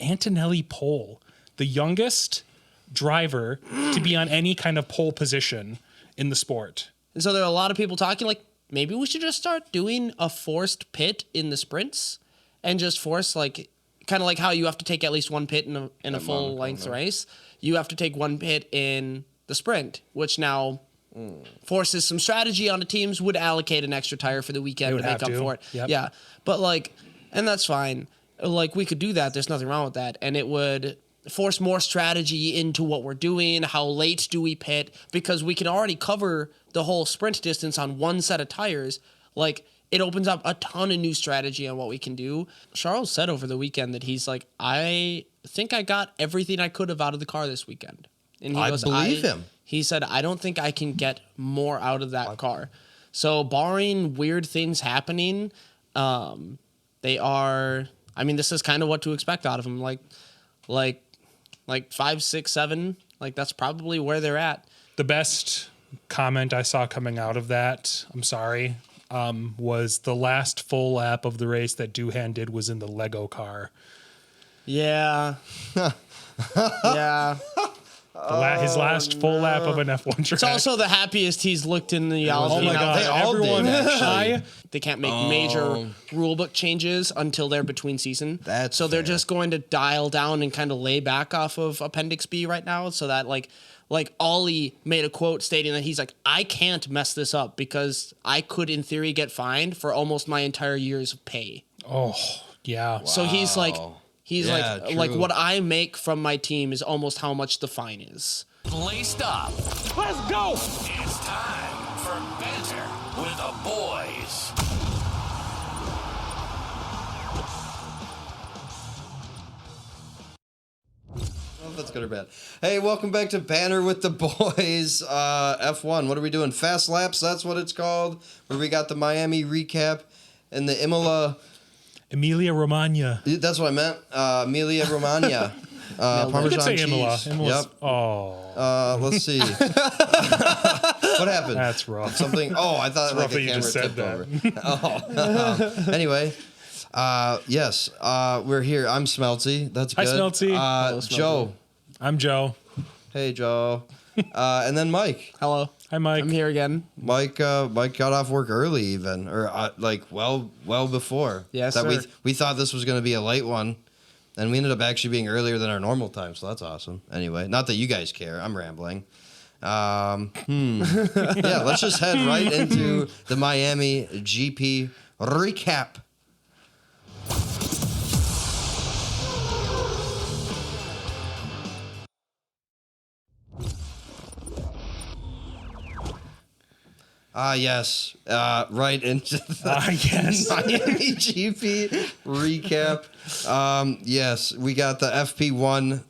Antonelli pole, the youngest driver to be on any kind of pole position in the sport. And so there are a lot of people talking like, maybe we should just start doing a forced pit in the sprints and just force like, kind of like how you have to take at least one pit in a full length race. You have to take one pit in the sprint, which now forces some strategy on the teams, would allocate an extra tire for the weekend to make up for it. Yep. Yeah. But like, and that's fine. Like we could do that. There's nothing wrong with that. And it would force more strategy into what we're doing. How late do we pit? Because we can already cover the whole sprint distance on one set of tires. Like it opens up a ton of new strategy on what we can do. Charles said over the weekend that he's like, I think I got everything I could have out of the car this weekend. And he goes, believe him. He said, I don't think I can get more out of that car. So barring weird things happening, they are, I mean, this is kind of what to expect out of them. Like 5, 6, 7, like that's probably where they're at. The best comment I saw coming out of that, I'm sorry, was the last full lap of the race that Doohan did was in the Lego car. Yeah. Yeah. His last full lap of an F1 track. It's also the happiest he's looked in the Alpine. Oh my God. They all Everyone, did, actually. They can't make major rulebook changes until they're between season. That's so they're fair. just going to dial down and kind of lay back off of Appendix B right now, so that like Ollie made a quote stating that he's like, I can't mess this up because I could in theory get fined for almost my entire year's pay. Oh, yeah. So he's like, Yeah, like true. what I make from my team is almost how much the fine is. Laced up. Let's go! It's time for Banter with the boys. I don't know if that's good or bad. Hey, welcome back to Banter with the Boys. F1. What are we doing? Fast laps, that's what it's called. Where we got the Miami recap and the Emilia Romagna. That's what I meant. Emilia Romagna. You Parmesan could say cheese. Imola. Imola's, Yep. Oh, Let's see. What happened? that's rough. Something. Oh, I thought like rough a that you camera just said tipped over. Anyway, yes, we're here. I'm Smelty. That's Hi, good. Smelty. Hello, Smelty. Joe. I'm Joe. Hey, Joe. And then Mike. Hello. Hi, Mike. I'm here again. Mike got off work early, even, or like well before. Yes, that sir. we thought this was going to be a late one, and we ended up actually being earlier than our normal time. So that's awesome. Anyway, not that you guys care. I'm rambling. Yeah, let's just head right into the Miami GP recap. Yes. Right into the Yes. Miami GP recap. Yes, we got the FP1.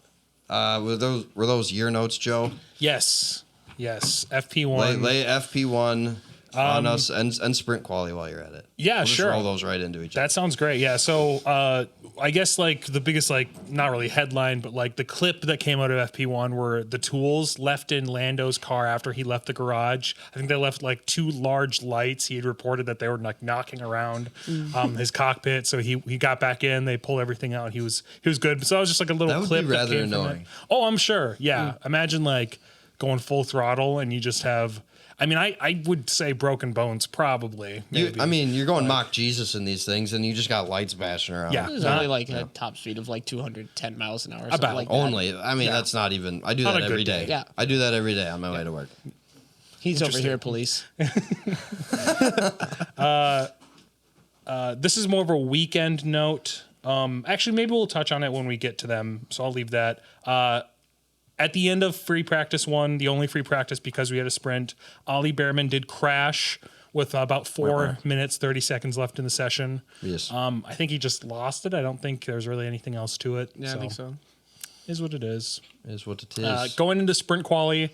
Were those year notes, Joe? Yes. FP1. Lay FP1 on us and sprint quality while you're at it. Yeah, We'll just sure. roll those right into each other. That sounds great. Yeah. So I guess like the biggest, like, not really headline, but like the clip that came out of FP1 were the tools left in Lando's car after he left the garage. I think they left like 2 large lights. He had reported that they were like knocking around his cockpit. So he got back in. They pulled everything out. He was good. So that was just like a little That would clip. be rather that came from annoying. it. Oh, I'm sure. Yeah. Imagine like going full throttle and you just have. I mean, I would say broken bones probably. Maybe. You're going mock Jesus in these things, and you just got lights bashing around. Yeah. There's only like a top speed of like 210 miles an hour. Or something About. like that. Only. I mean, that's not even. I do On that a every good day. day. Yeah. I do that every day on my way to work. He's over here, police. This is more of a weekend note. Actually, maybe we'll touch on it when we get to them. So I'll leave that. At the end of free practice 1, the only free practice because we had a sprint, Ollie Behrman did crash with about 4 minutes, 30 seconds left in the session. Yes. I think he just lost it. I don't think there's really anything else to it. Yeah, I think so. Is what it is. Is what it is. Going into sprint quali,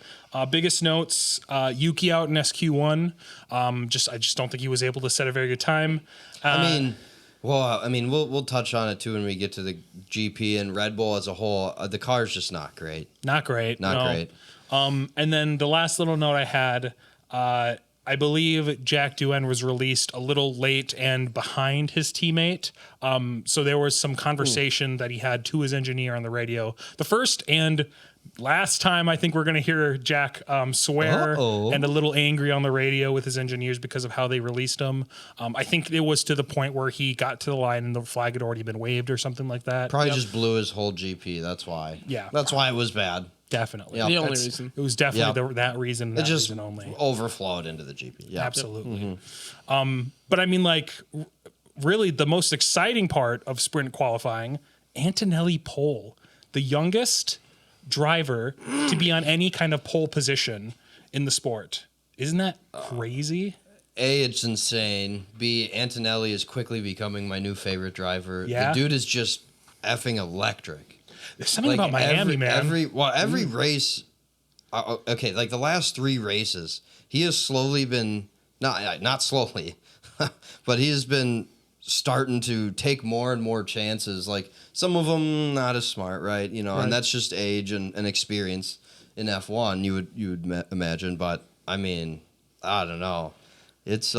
biggest notes, Yuki out in SQ1. I just don't think he was able to set a very good time. We'll touch on it too when we get to the GP and Red Bull as a whole. The car's just not great. Not great. Not great. And then the last little note I had, I believe Jack Doohan was released a little late and behind his teammate. So there was some conversation that he had to his engineer on the radio. The first and last time I think we're going to hear Jack swear and a little angry on the radio with his engineers because of how they released him. I think it was to the point where he got to the line and the flag had already been waved or something like that. Probably just blew his whole GP. That's why. Yeah. That's why it was bad. Definitely. Yep. The only That's- reason. It was definitely that reason. It That just reason only. overflowed into the GP. Yeah. Absolutely. But I mean, like, really, the most exciting part of sprint qualifying, Antonelli pole, the youngest driver to be on any kind of pole position in the sport. Isn't that crazy? A, it's insane. B, Antonelli is quickly becoming my new favorite driver. Yeah? The dude is just effing electric. There's something about Miami, man. Every race. Okay, like the last 3 races, he has slowly been not slowly, but he has been starting to take more and more chances. Like some of them not as smart, right? You know, Right. and that's just age and experience in F1. You would imagine, but I mean, I don't know. It's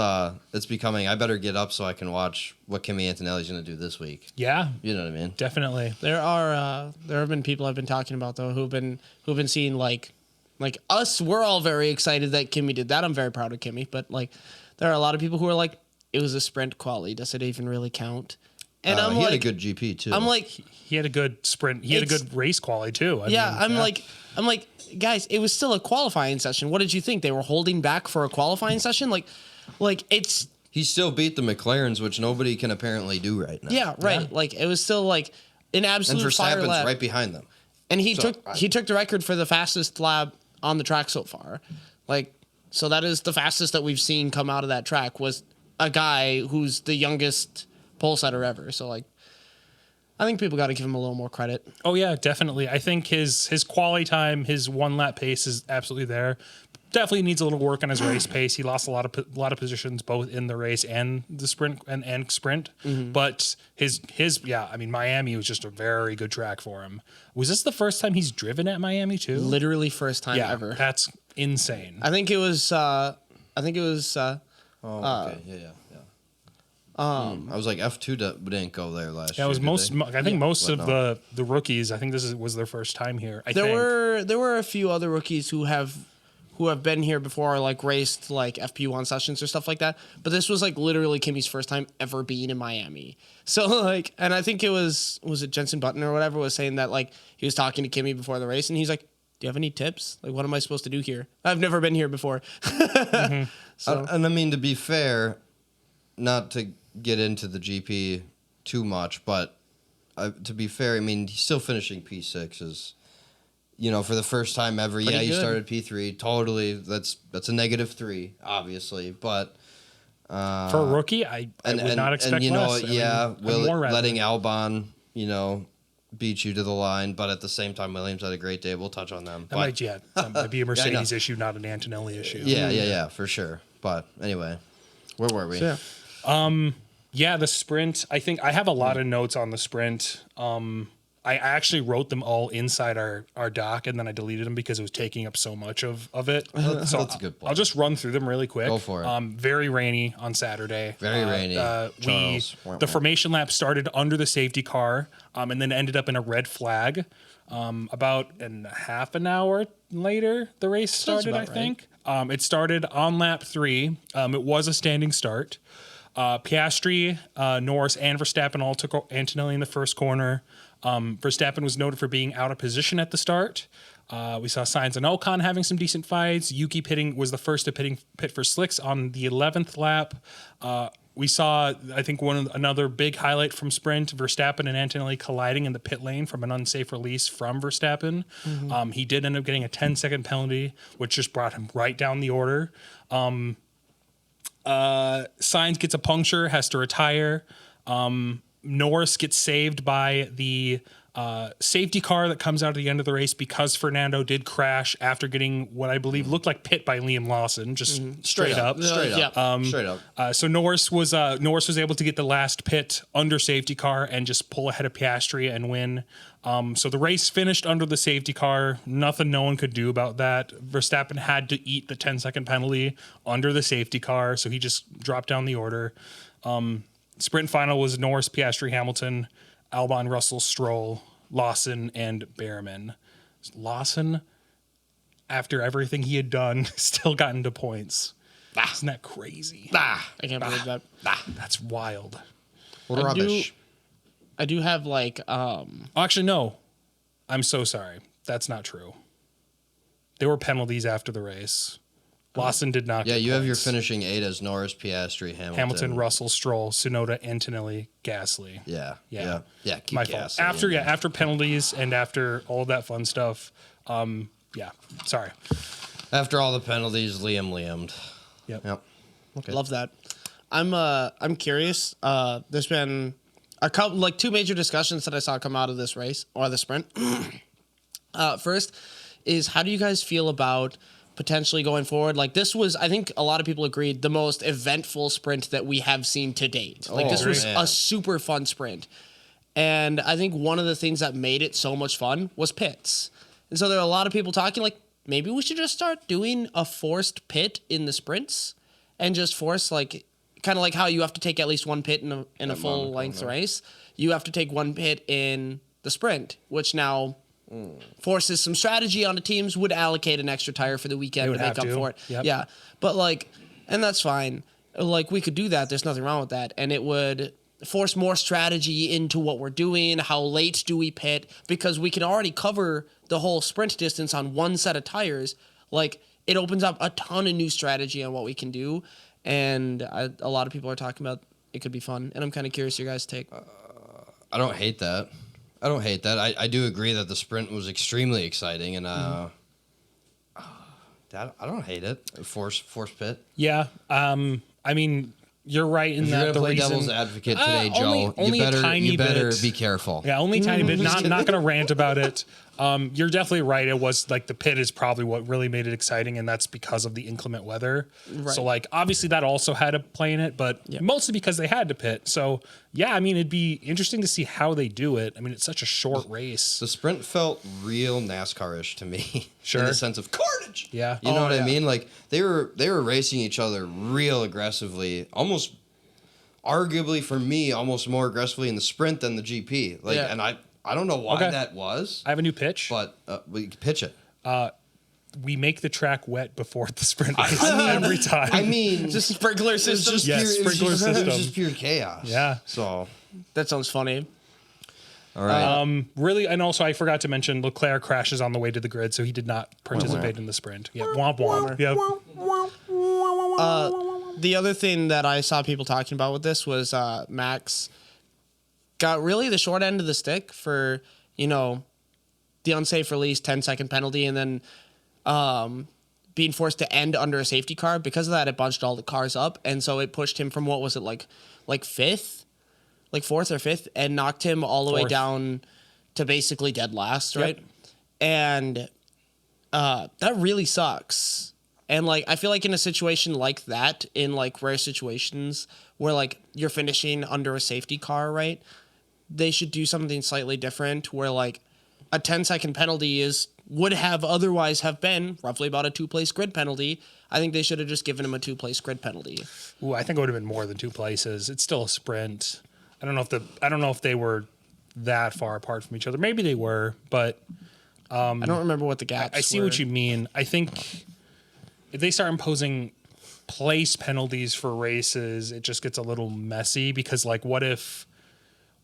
becoming. I better get up so I can watch what Kimi Antonelli's going to do this week. Yeah, You know what I mean? definitely. There have been people I've been talking about though who've been seeing like us. We're all very excited that Kimmy did that. I'm very proud of Kimmy, but like there are a lot of people who are like, it was a sprint quali. Does it even really count? And I'm he like, had a good GP too. I'm like, He had a good sprint. He had a good race quality too. I yeah, mean, I'm like, guys, it was still a qualifying session. What did you think? They were holding back for a qualifying session? Like it's he still beat the McLarens, which nobody can apparently do right now. yeah, right. Yeah. Like it was still like an And absolute fire Verstappen's lap. right behind them. And he So, took the record for the fastest lap on the track so far. Like, so that is the fastest that we've seen come out of that track was a guy who's the youngest pole setter ever. So like, I think people got to give him a little more credit. Oh yeah, definitely. I think his quality time, his 1 lap pace is absolutely there. Definitely needs a little work on his race pace. He lost a lot of positions both in the race and the sprint and sprint. But his yeah, I mean Miami was just a very good track for him. Was this the first time he's driven at Miami too? Literally first time Yeah, ever. that's insane. I think it was. Okay, yeah. I was like F2 didn't go there last year. That was did most. they? I think most But of no. the rookies. I think was their first time here. There were a few other rookies who have been here before, like raced like FP1 sessions or stuff like that. But this was like literally Kimmy's first time ever being in Miami. So like, and I think it was it Jensen Button or whatever was saying that like he was talking to Kimmy before the race and he's like, "Do you have any tips? Like, what am I supposed to do here? I've never been here before." So And I mean, to be fair, not to get into the GP too much, but to be fair, I mean, he's still finishing P6 is, you know, for the first time ever. Pretty Yeah, he good. started P3. Totally, that's a -3, obviously, but For a rookie, I would not expect and you know, less. I mean, yeah, more rather letting than- Albon, you know, beat you to the line, but at the same time, Williams had a great day. We'll touch on them. That might be a know. Mercedes issue, not an Antonelli issue. Yeah, for sure. But anyway, where were we? yeah. Yeah, the sprint. I think I have a lot of notes on the sprint. I actually wrote them all inside our doc, and then I deleted them because it was taking up so much of it. That's a good point. I'll just run through them really quick. Go for it. Very rainy on Saturday. Very rainy. Charles. The formation lap started under the safety car, and then ended up in a red flag. About half an hour later, the race started. I about think it started on lap 3. It was a standing start. Piastri, Norris, and Verstappen all took Antonelli in the first corner. Verstappen was noted for being out of position at the start. We saw Sainz and Ocon having some decent fights. Yuki was the first to pit for slicks on the 11th lap. We saw, I think, another big highlight from sprint, Verstappen and Antonelli colliding in the pit lane from an unsafe release from Verstappen. He did end up getting a 10-second penalty, which just brought him right down the order. Sainz gets a puncture, has to retire. Norris gets saved by the Safety car that comes out at the end of the race because Fernando did crash after getting what I believe looked like pit by Liam Lawson, just straight up. Straight up. So Norris was able to get the last pit under safety car and just pull ahead of Piastri and win. So the race finished under the safety car. Nothing no one could do about that. Verstappen had to eat the 10-second penalty under the safety car, so he just dropped down the order. Sprint final was Norris, Piastri, Hamilton, Albon, Russell, Stroll, Lawson, and Behrman. Lawson, after everything he had done, still got into points. Isn't that crazy? I can't believe that. That's wild. What rubbish. I do have like Actually, no. I'm so sorry. That's not true. There were penalties after the race. Lawson did not. Yeah, get you have your points. finishing 8 as Norris, Piastri, Hamilton. Russell, Stroll, Tsunoda, Antonelli, Gasly. Yeah. Keep My fault. Gasly After penalties and after all that fun stuff. Sorry. After all the penalties, Liam'd. Yep. Okay. love that. I'm curious. There's been a couple, like 2 major discussions that I saw come out of this race or the sprint. First is, how do you guys feel about potentially going forward? Like, this was, I think a lot of people agreed, the most eventful sprint that we have seen to date. Like, this was man. a super fun sprint. And I think one of the things that made it so much fun was pits. And so there are a lot of people talking like, maybe we should just start doing a forced pit in the sprints and just force, like, kind of like how you have to take at least 1 pit in a full length race. You have to take 1 pit in the sprint, which now forces some strategy on the teams, would allocate an extra tire for the weekend to make up for it. Yep. Yeah. But like, and that's fine. Like, we could do that. There's nothing wrong with that. And it would force more strategy into what we're doing. How late do we pit? Because we can already cover the whole sprint distance on 1 set of tires. Like, it opens up a ton of new strategy on what we can do. And a lot of people are talking about it could be fun. And I'm kind of curious your guys' take. I don't hate that. I do agree that the sprint was extremely exciting, and I don't hate it. Force pit. Yeah. I mean, you're right in If you're that gonna the play reason. devil's advocate today, Joe, only you a tiny better bit. be careful. Yeah, only a tiny bit. Not going to rant about it. You're definitely right. It was like the pit is probably what really made it exciting, and that's because of the inclement weather. Right. So like obviously that also had a play in it, but mostly because they had to pit. So yeah, I mean it'd be interesting to see how they do it. I mean it's such a short race. The sprint felt real NASCAR-ish to me. Sure. In the sense of carnage. Yeah. You know what yeah. I mean? Like they were racing each other real aggressively, almost arguably for me, almost more aggressively in the sprint than the GP. Like, Yeah. and I don't know why Okay. that was, I have a new pitch. but we can pitch it. We make the track wet before the sprint race every time. I mean, Just sprinkler system. Yes, sprinkler It system. was just pure chaos. Yeah. So, That sounds funny. all right. Really, and also I forgot to mention Leclerc crashes on the way to the grid, so he did not participate in the sprint. Yeah, womp womp. Yep. The other thing that I saw people talking about with this was Max got really the short end of the stick for, the unsafe release, 10-second penalty, and then being forced to end under a safety car. Because of that, it bunched all the cars up, and so it pushed him from, what was it, like fifth? Like 4th or 5th, and knocked him all the way 4th. down to basically dead last, right? Yep. And that really sucks. And like, I feel like in a situation like that, in like rare situations where like you're finishing under a safety car, right? They should do something slightly different where like a 10-second penalty would have otherwise have been roughly about a 2-place grid penalty. I think they should have just given him a 2-place grid penalty. Ooh, I think it would have been more than 2 places. It's still a sprint. I don't know if they were that far apart from each other. Maybe they were, but I don't remember what the gaps I see were. what you mean. I think if they start imposing place penalties for races, it just gets a little messy because like what if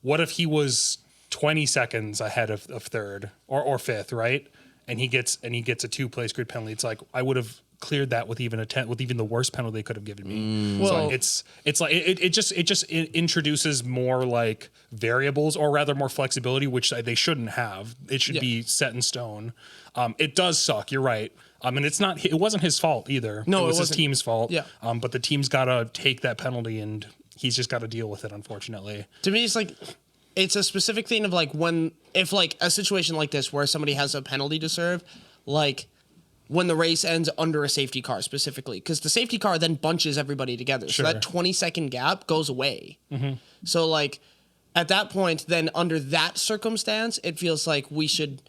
he was 20 seconds ahead of third or fifth, right? And he gets a 2-place grid penalty. It's like I would have cleared that with even the worst penalty they could have given me. Well- So it's like it just introduces more like variables or rather more flexibility, which they shouldn't have. It should be set in stone. It does suck. You're right. And it wasn't his fault either. No, it was it his wasn't. team's fault. Yeah. But the team's got to take that penalty and he's just got to deal with it, unfortunately. To me, it's like it's a specific thing of like if like a situation like this where somebody has a penalty to serve, like when the race ends under a safety car specifically, because the safety car then bunches everybody together. Sure. So that 20-second gap goes away. So like at that point, then under that circumstance, it feels like we should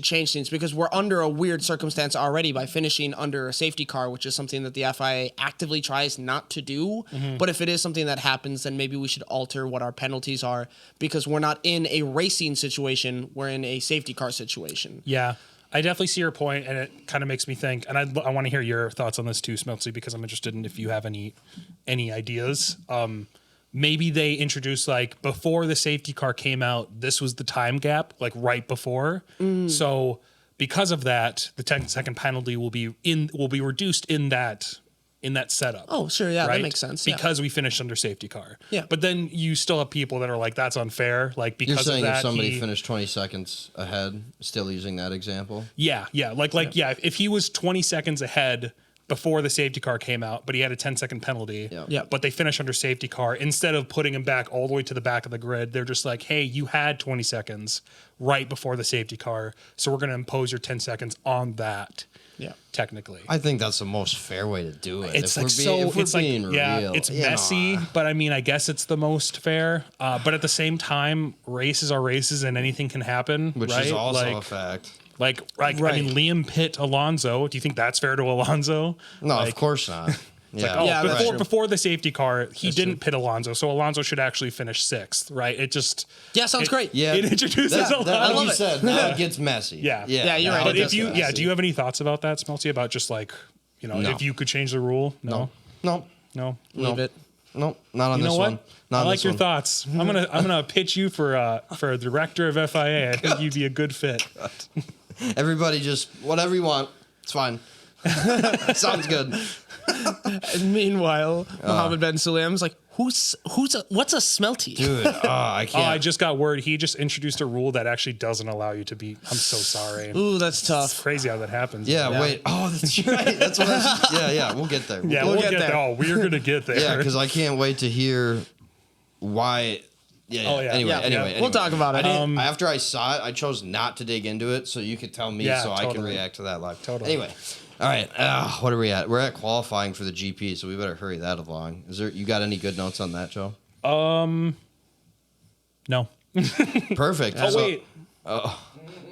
change things because we're under a weird circumstance already by finishing under a safety car, which is something that the FIA actively tries not to do. But if it is something that happens, then maybe we should alter what our penalties are because we're not in a racing situation. We're in a safety car situation. Yeah, I definitely see your point, and it kind of makes me think, and I want to hear your thoughts on this too, Smeltsy, because I'm interested in if you have any ideas. Maybe they introduced like before the safety car came out, this was the time gap, like right before. So because of that, the 10-second penalty will be reduced in that setup. Oh, sure, yeah, that makes sense. Yeah. Because we finished under safety car. Yeah. But then you still have people that are like, that's unfair. Like because You're saying of that, if somebody finished 20 seconds ahead, still using that example? Yeah. If he was 20 seconds ahead before the safety car came out, but he had a 10-second penalty. Yeah. But they finished under safety car. Instead of putting him back all the way to the back of the grid, they're just like, hey, you had 20 seconds right before the safety car, so we're going to impose your 10 seconds on that. Yeah. Technically. I think that's the most fair way to do it. It's if like we're being real, it's you know. messy, but I mean, I guess it's the most fair. But at the same time, races are races, and anything can happen. Which right? is also like, a fact. Like, Right. I mean, Liam Pitt Alonso. Do you think that's fair to Alonso? No, Like, of course not. Yeah, Oh, Yeah, that's true. before the safety car, he didn't pit Alonso, so Alonso should actually finish 6th, right? It just Yeah, sounds great. yeah. it introduces That, a lot. like love you it. said, now it gets messy. Yeah. Yeah, you're right. now But it If gets you, messy. do you have any thoughts about that, Smelty? About just like, No. if you could change the rule? No, No, Leave it. no, not on You this know what? one. Not I on like this your one. thoughts. I'm gonna pitch you for a director of FIA. I think you'd be a good fit. Everybody, just whatever you want. It's fine. Sounds good. And meanwhile, Mohammed Ben Sulayem's like, what's a smelty? Dude, I Oh, can't. I just got word. He just introduced a rule that actually doesn't allow you to be. I'm so sorry. Ooh, that's It's tough. crazy how that happens. yeah, wait. Oh, that's right. That's what yeah, we'll get there. Yeah, We'll we'll get get there. there. Oh, we're gonna get there. Yeah, because I can't wait to hear why. Yeah. Oh, yeah. Anyway, Yeah, anyway, yeah. We'll talk about it. After I saw it, I chose not to dig into it, so you could tell me, Yeah, so I can totally. react to that live. Totally. Anyway, all right. What are we at? We're at qualifying for the GP, so we better hurry that along. You got any good notes on that, Joe? No. Perfect. Oh, So- wait.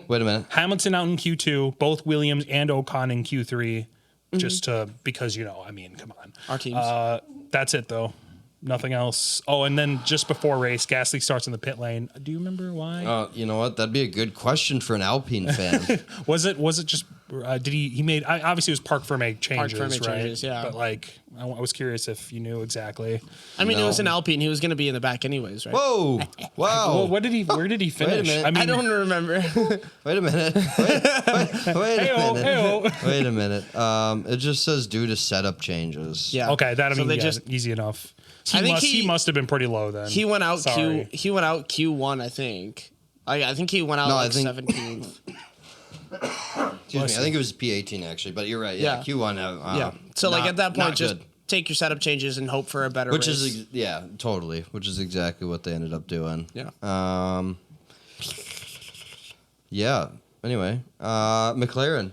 Wait a minute. Hamilton out in Q2, both Williams and Ocon in Q3, because I mean, come on. Our teams. That's it though. Nothing else. Oh, and then just before race, Gasly starts in the pit lane. Do you remember why? You know what? That'd be a good question for an Alpine fan. Was it just? Did he made? Obviously, it was park for make changes, for make right? changes, yeah. But like, I was curious if you knew exactly. I mean, it was no. an Alpine. He was going to be in the back anyways, right? Whoa! Wow! Well, where did he finish? minute. I mean, I don't remember. Wait a minute. Wait a Heyo, minute. heyo. Wait a minute. It just says due to setup changes. Yeah. Okay, that I So mean, they yeah, just- easy enough. I think He must have been pretty low then. He went out Sorry. He went out Q1, I think. I think he went out No, I like think- 17th. Excuse me. I think it was P18 actually, but you're right. Yeah, Yeah. Q1. Yeah. So like not- at that point, not just good. take your setup changes and hope for a better Which race. is totally. Which is exactly what they ended up doing. Yeah. Yeah. Anyway, McLaren,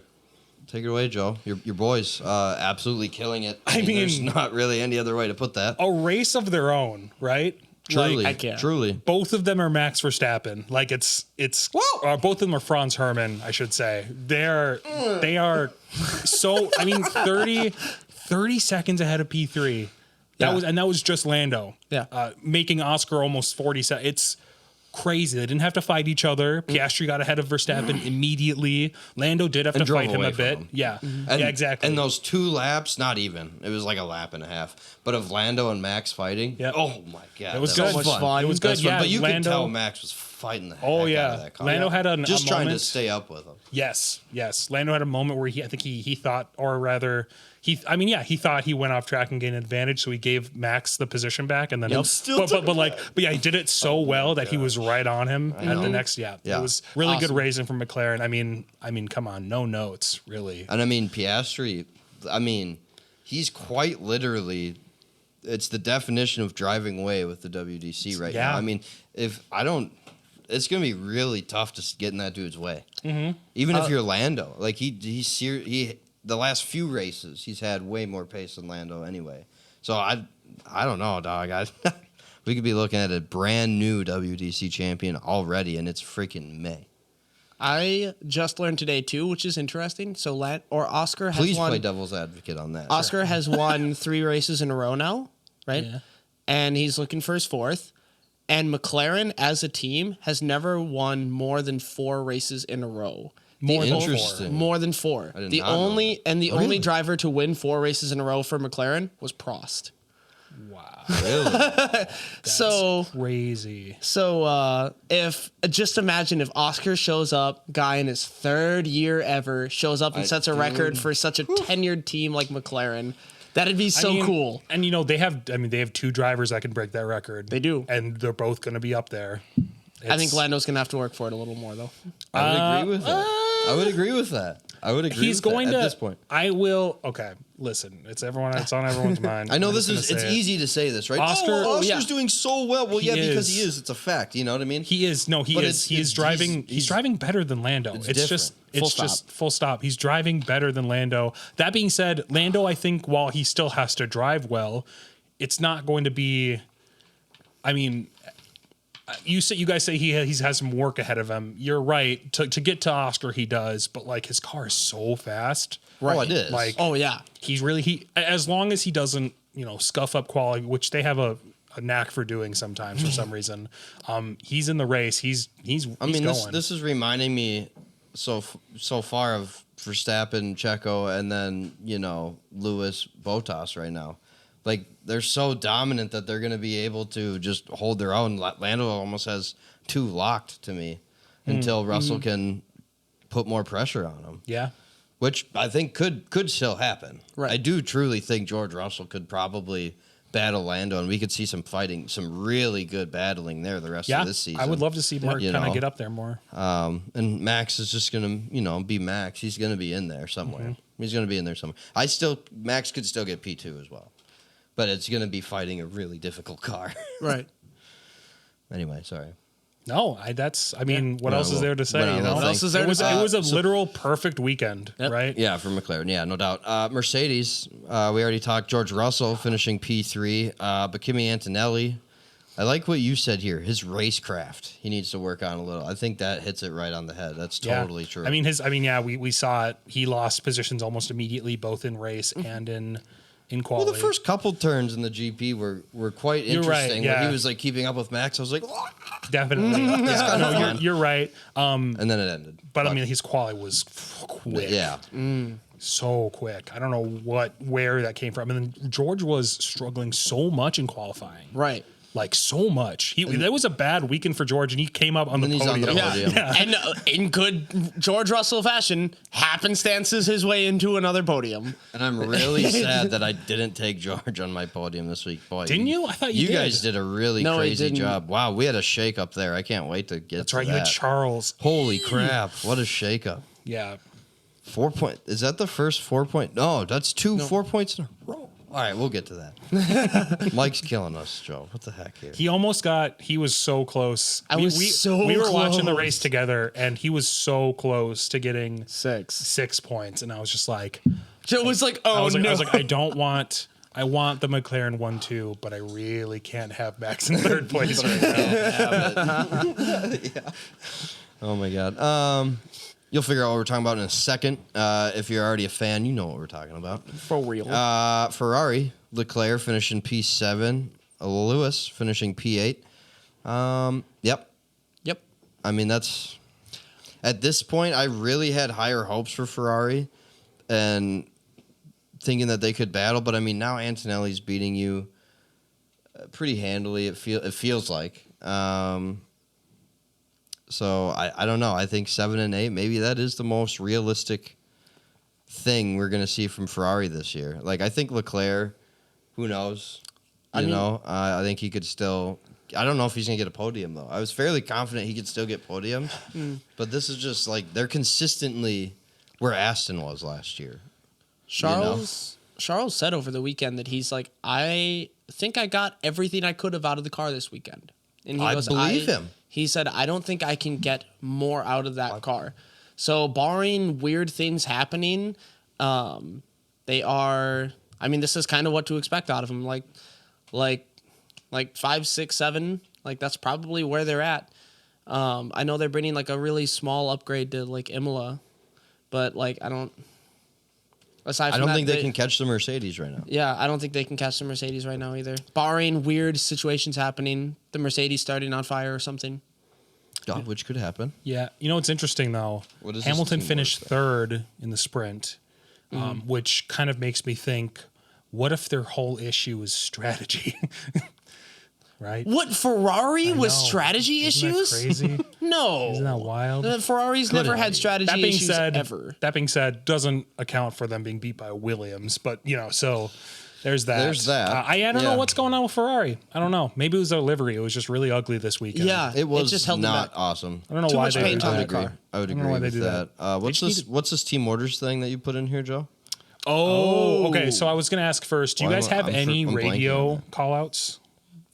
take it away, Joe. Your boys, absolutely killing it. I there's mean- not really any other way to put that. a race of their own, right? Truly, heck yeah. truly. Both of them are Max Verstappen. Like it's both of them are Franz Hermann, I should say. They are so I mean 30 seconds ahead of P3. That was just Lando. Yeah. Making Oscar almost 40 seconds. It's crazy. They didn't have to fight each other. Piastri got ahead of Verstappen immediately. Lando did have to drove fight him away a from bit. him. Yeah. And, yeah, exactly. And those 2 laps, not even. It was like a lap and a half. But of Lando and Max fighting. Yep. Oh my god, It was that good. was much fun. It was That good. was fun. Yeah, But you Lando, could tell Max was fighting the heck Oh, out yeah. of that car. Lando had a just trying to moment. stay up with him. Yes. Lando had a moment where I think he thought, or rather, he thought he went off track and gained an advantage, so he gave Max the position back, and then but he did it so well that he was right on him at the next. Yeah, Yeah. it was really good Awesome. racing from McLaren. I mean, come on, no notes really. And I mean, Piastri, he's quite literally, it's the definition of driving away with the WDC right Yeah. now. I mean, if I don't, it's gonna be really tough to get in that dude's way. Mm-hmm. Even if you're Lando, like he the last few races he's had way more pace than Lando anyway. So I don't know, dog. We could be looking at a brand new WDC champion already, and it's freaking May. I just learned today too, which is interesting. So Oscar has Please won. play devil's advocate on that. Oscar has won 3 races in a row now, right? Yeah. And he's looking for his 4th. And McLaren, as a team, has never won more than 4 races in a row. Interesting. More than 4. I did The not know only that. and the Really? only driver to win 4 races in a row for McLaren was Prost. Wow. Really? So Crazy. if just imagine if Oscar shows up, guy in his 3rd year ever, shows up and sets a record for such a tenured team like McLaren. That'd be so cool. And they have 2 drivers that can break that record. They do. And they're both going to be up there. I think Lando's gonna have to work for it a little more though. I would agree with that. I would agree with that. He's going at to this point. I will. Okay, listen. It's on everyone's mind. I know I'm this just is. gonna It's say it. easy to say this, right? Oscar's Oscar's doing so well. Well, He because is. he is. It's a fact. You know what I mean? He is. No, he But is. He it's- is driving. He's he's- driving better than Lando. It's different. just. Full It's just full stop. He's driving better than Lando. That being said, Lando, I think, while he still has to drive well, it's not going to be. I mean, you guys say he has some work ahead of him. You're right. To get to Oscar, he does, but like his car is so fast. Oh, it is. Like, Oh yeah. he's really as long as he doesn't scuff up quality, which they have a knack for doing sometimes for some reason. He's in the race. He's I mean, going. this is reminding me so far of Verstappen, Checo, and then Lewis, Bottas right now. Like they're so dominant that they're going to be able to just hold their own. Lando almost has 2 locked to me until Russell can put more pressure on him. yeah. Which I think could still happen. Right. I do truly think George Russell could probably battle Lando, and we could see some really good battling there the rest Yeah, of this season. I would love to see Mark You kind of know. get up there more. And Max is just gonna, be Max. He's gonna be in there somewhere. He's gonna be in there somewhere. Max could still get P2 as well, but it's gonna be fighting a really difficult car. Right. Anyway, sorry. No, I mean, what No, else is there to say? well, no, What else is there It was, to say? it was a literal perfect weekend, right? Yeah, for McLaren. Yeah, no doubt. Mercedes, we already talked. George Russell finishing P3, but Kimi Antonelli. I like what you said here. His racecraft, he needs to work on a little. I think that hits it right on the head. That's totally true. I mean, we saw it. He lost positions almost immediately, both in race and in quality. well, the first couple turns in the GP were quite You're right, interesting. yeah. When he was like keeping up with Max, I was like, Definitely. Yeah, no, you're right. and then it ended. But I mean, his quality was quick. yeah. So quick. I don't know where that came from. And then George was struggling so much in qualifying. Right. Like so much. That was a bad weekend for George, and he came up on the then he's on podium. the podium. Yeah. And in good George Russell fashion, happenstances his way into another podium. And I'm really sad that I didn't take George on my podium this week. Boy, Didn't you? I thought you you did. guys did a really No, I crazy didn't. job. Wow, we had a shake up there. I can't wait to get That's to right. that. You had Charles. Holy crap! What a shake up. Yeah. 4 point. Is that the first 4 point? No, that's 4 points in a row. All right, we'll get to that. Mike's killing us, Joe. What the heck here? He was so close. We were watching the close. race together, and he was so close to getting 6. 6 points. And I was just like, So it was like, I oh was no. like, I want the McLaren 1-2, but I really can't have Max in 3rd place right now. Yeah. Oh my god. You'll figure out what we're talking about in a second. If you're already a fan, you know what we're talking about. For real. Ferrari, Leclerc finishing P7, Lewis finishing P8. Yep. Yep. I mean, that's at this point, I really had higher hopes for Ferrari and thinking that they could battle. But I mean, now Antonelli's beating you pretty handily. It feels like. So I don't know. I think 7 and 8, maybe that is the most realistic thing we're going to see from Ferrari this year. Like, I think Leclerc, who knows? I think he could still. I don't know if he's going to get a podium, though. I was fairly confident he could still get podiums. But this is just like they're consistently where Aston was last year. Charles said over the weekend that he's like, I think I got everything I could have out of the car this weekend. And he I goes, believe him. He said, I don't think I can get more out of that car. So barring weird things happening, they are, I mean, this is kind of what to expect out of them. Like 5, 6, 7, like that's probably where they're at. I know they're bringing like a really small upgrade to like Imola, but like, I don't think they can catch the Mercedes right now. Yeah, I don't think they can catch the Mercedes right now either. Barring weird situations happening, the Mercedes starting on fire or something. Which could happen. Yeah. You know what's interesting, though? What is this Hamilton teamwork finished thing? third in the sprint, which kind of makes me think, what if their whole issue is strategy? Right? What, Ferrari I with know. strategy Isn't that issues? crazy? No. Isn't that wild? Ferrari's never had strategy That being issues said, ever. doesn't account for them being beat by Williams, but so there's that. There's that. I don't Yeah. know what's going on with Ferrari. I don't know. Maybe it was their livery. It was just really ugly this weekend. Yeah, It was just held them not back. awesome. I don't know Too why much they paint did on I the would agree. car. I would I don't know agree why they with do that. What's just this? What's this team orders thing that you put in here, Joe? Oh, okay. So I was going to ask first, do you Well, guys have I'm any blanking on radio that. call outs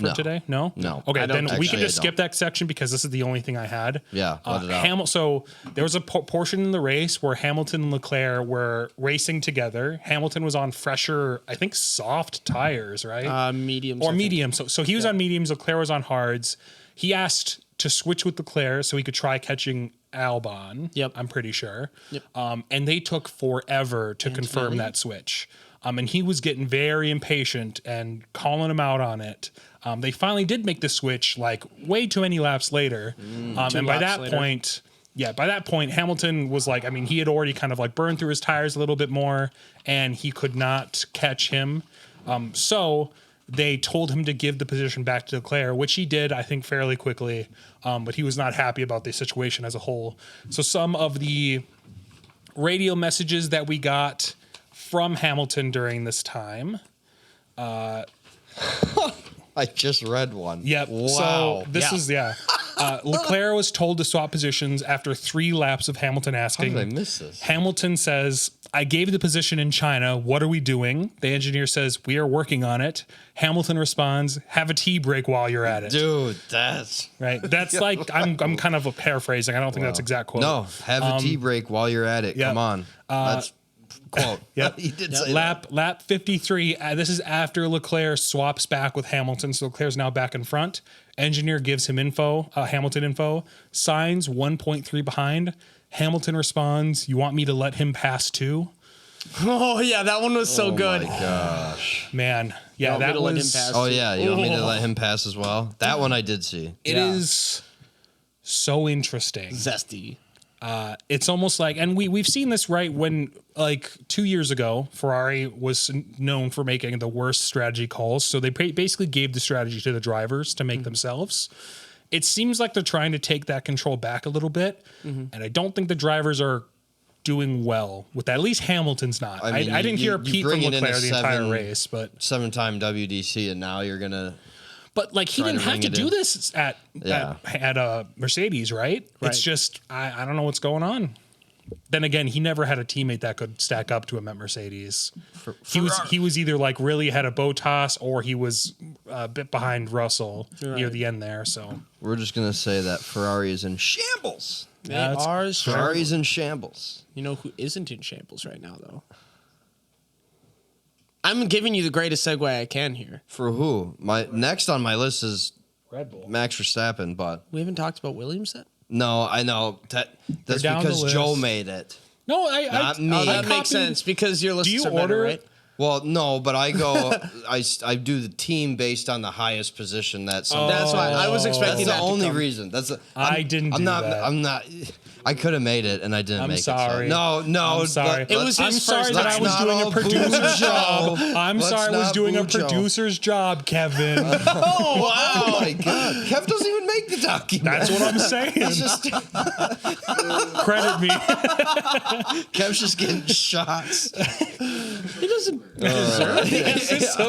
for No. today? No? No. Okay, I don't then we actually, can I just skip don't. that section because this is the only thing I had. Yeah, let it out. So there was a portion in the race where Hamilton and Leclerc were racing together. Hamilton was on fresher, I think, soft tires, right? Mediums. Or I think. medium. So he was on mediums, Leclerc was on hards. He asked to switch with Leclerc so he could try catching Albon. Yep. I'm pretty sure. Yep. And they took forever to confirm that switch. And he was getting very impatient and calling him out on it. They finally did make the switch like way too many laps later. And by laps that later. point, Hamilton was like, I mean, he had already kind of like burned through his tires a little bit more and he could not catch him. So they told him to give the position back to Leclerc, which he did, I think, fairly quickly. But he was not happy about the situation as a whole. So some of the radio messages that we got from Hamilton during this time. I just read one. Yep. Wow. So this Yeah. is Leclerc was told to swap positions after 3 laps of Hamilton How asking. did I miss this? Hamilton says, I gave the position in China. What are we doing? The engineer says, we are working on it. Hamilton responds, have a tea break while you're at it. Dude, that's Right. That's like, I'm kind of paraphrasing. I don't think that's exact quote. no. Have a tea break while you're at it. yeah. Come on. That's quote. Yep. He did say that. Lap 53. This is after Leclerc swaps back with Hamilton. So Leclerc's now back in front. Engineer gives him Hamilton info. Signs 1.3 behind. Hamilton responds, you want me to let him pass too? Oh, yeah, that one was so good. Oh my gosh. Man. Yeah, want me that to let him was. pass? Oh yeah, you want me to let him pass as well? That one I did see. It is so interesting. Zesty. It's almost like, and we've seen this right when like 2 years ago, Ferrari was known for making the worst strategy calls. So they basically gave the strategy to the drivers to make themselves. It seems like they're trying to take that control back a little bit. And I don't think the drivers are doing well with that. At least Hamilton's not. I mean, didn't hear you Pete from bring it in Leclerc a the entire 7 race, but 7-time WDC, and now you're gonna. But like he Try didn't to have ring to it do in. this at Mercedes, right? It's just I don't know what's going on. Then again, he never had a teammate that could stack up to him at Mercedes. He was either like really ahead of Bottas or he was a bit behind Russell near the end there. So We're just gonna say that Ferrari is in shambles. They Yeah, it's- are. Ferrari's in shambles. You know who isn't in shambles right now, though? I'm giving you the greatest segue I can here. For who? My next on my list is Red Bull. Max Verstappen, but We haven't talked about Williams yet? no, I know that's down the because list. Joe made it. No, Not me. Oh, that I makes copied- sense because your lists you are better, order right? it? Well, no, but I go. I do the team based on the highest position that. That's why I was That's expecting the that only to come. reason. That's. I didn't I'm do not. that. I'm not. I could have made it, and I didn't I'm make sorry. it. So. No. I'm sorry. It was his I'm sorry first that I time. was Let's doing not a all boo producer's Joe. job. I'm Let's sorry I was not doing a boo Joe. producer's job, Kevin. Oh my God! Kev doesn't even make the document. That's what I'm saying. It's just Credit me. Kev's just getting shots. He doesn't deserve it. It's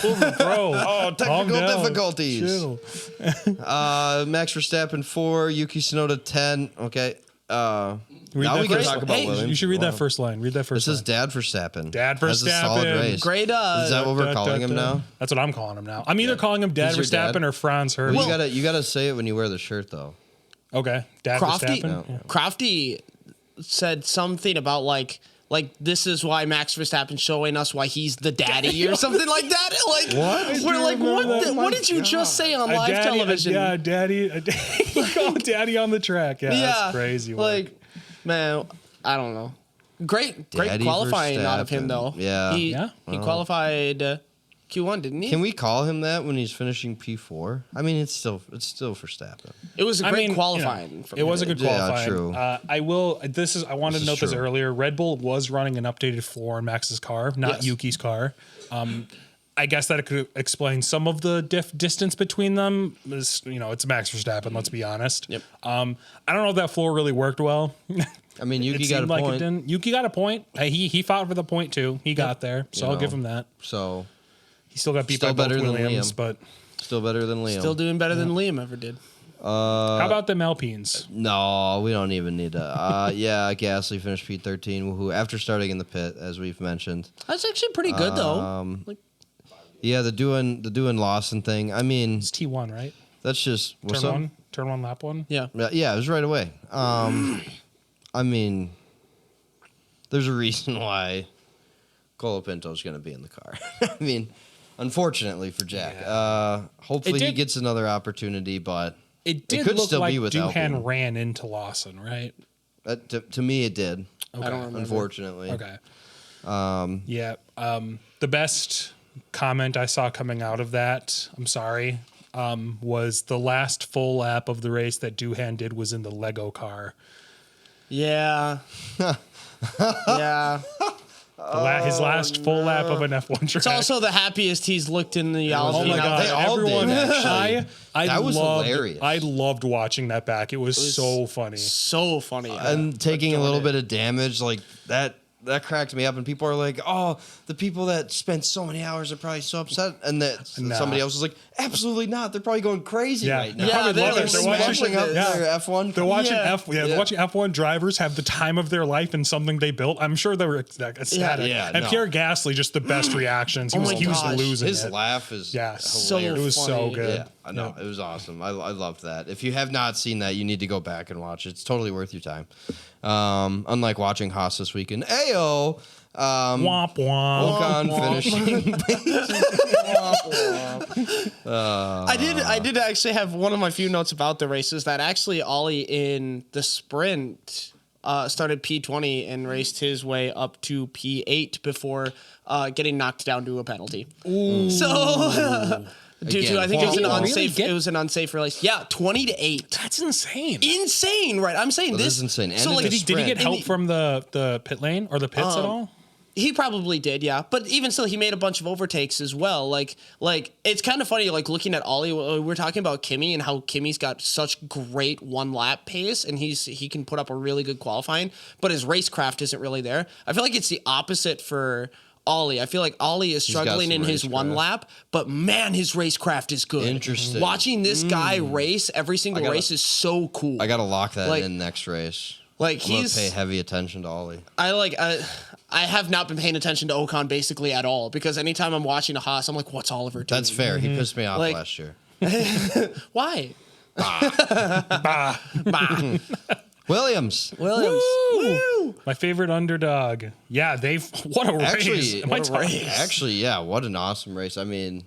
over, bro. Oh, Calm technical down. difficulties. Chill. Max Verstappen 4, Yuki Tsunoda 10. Okay. now we can first talk line. about Hey, Williams. You should read Wow. that first line. Read that first This line. is Dad Verstappen. Dad Has a solid Verstappen. race. Great. Is that what we're calling him now? That's what I'm calling him now. I'm either calling him Dad He's your Verstappen dad? or Franz Herbst. Well, you gotta say it when you wear the shirt though. Okay, Dad Crofty, Verstappen. Yeah. Crofty said something about like this is why Max Verstappen's showing us why he's the daddy or something like that. Like What? we're like, what did you just say on live television? Yeah, Daddy. You call him Daddy on the track. Yeah, that's crazy. Like, man, I don't know. Great Daddy qualifying out of him Verstappen. though. Yeah. He qualified Q1, didn't he? Can we call him that when he's finishing P4? I mean, it's still Verstappen. It was a great I mean, qualifying. it was a good Yeah, qualifying. true. I wanted to note this true. earlier. Red Bull was running an updated floor in Max's car, not Yes. Yuki's car. I guess that it could explain some of the distance between them. It's Max Verstappen. Let's be honest. Yep. I don't know if that floor really worked well. I mean, Yuki It got a seemed like it point. didn't. Yuki got a point. Hey, he fought for the point too. He got there, so You I'll give know. him that. So He still got beat Still by both better than Williams, Liam. but still better than Liam. Still doing better than Liam ever did. how about them Alpines? No, we don't even need to. Yeah, Gasly finished P13, woohoo, after starting in the pit, as we've mentioned. That's actually pretty good though. Like, Yeah, the doing Lawson thing. I mean, It's T1, right? that's just what's up? Turn one, lap one. yeah. Yeah, it was right away. I mean, there's a reason why Colapinto's going to be in the car. I mean, unfortunately for Jack. Hopefully he did- gets another opportunity, but It did could look still like be with Duhan Albon. ran into Lawson, right? To me it did. I don't remember. Unfortunately. Okay. Yeah. The best comment I saw coming out of that, I'm sorry, was the last full lap of the race that Duhan did was in the Lego car. Yeah. Yeah. His last full lap of an F1 track. It's also the happiest he's looked in the Alpine. Oh my god! They all Everyone, did, actually. I That was loved, hilarious. I loved watching that back. It was so funny. So funny. And taking a little bit of damage like that cracked me up, and people are like, "Oh, the people that spent so many hours are probably so upset," and that somebody else was like, "Absolutely not! They're probably going crazy Yeah. right now. Yeah, probably they love were it. They're watching smashing up Yeah. their F1. They're watching Yeah. they're watching F1 drivers have the time of their life in something they built. I'm sure they were ecstatic. Yeah, and no. Pierre Gasly, just the best reactions. He Oh was my he was gosh. losing His it. laugh is Yeah. So hilarious. It was so funny. good. Yeah, I know. It was awesome. I loved that. If you have not seen that, you need to go back and watch it. It's totally worth your time. Unlike watching Haas this weekend. Ayo! Womp womp. Ocon finishing. I did actually have one of my few notes about the races that actually Ollie in the sprint started P20 and raced his way up to P8 before getting knocked down to a penalty. So due to I think it was an Wow. Really unsafe get- it was an unsafe release. Yeah, 20-8. That's insane. Insane, right? I'm saying That this is insane. And So in like a Did he get in help the- from the pit lane or the pits at all? He probably did, yeah. But even still, he made a bunch of overtakes as well. Like it's kind of funny, like looking at Ollie. We're talking about Kimmy and how Kimmy's got such great one lap pace, and he can put up a really good qualifying, but his racecraft isn't really there. I feel like it's the opposite for Ollie. I feel like Ollie is got struggling some in his one racecraft. lap, but man, his racecraft is good. Interesting. Watching this guy race every single race is so cool. I got to lock that Like- in next race. like I'm going he's to pay heavy attention to Ollie. I have not been paying attention to Ocon basically at all because anytime I'm watching a Haas, I'm like, what's Oliver doing? That's fair. He pissed me off Like- last year. Why? Bah. Bah. Williams. Williams. Woo! My favorite underdog. Yeah, what a race. Actually, Am I talking- yeah, what an awesome race. I mean,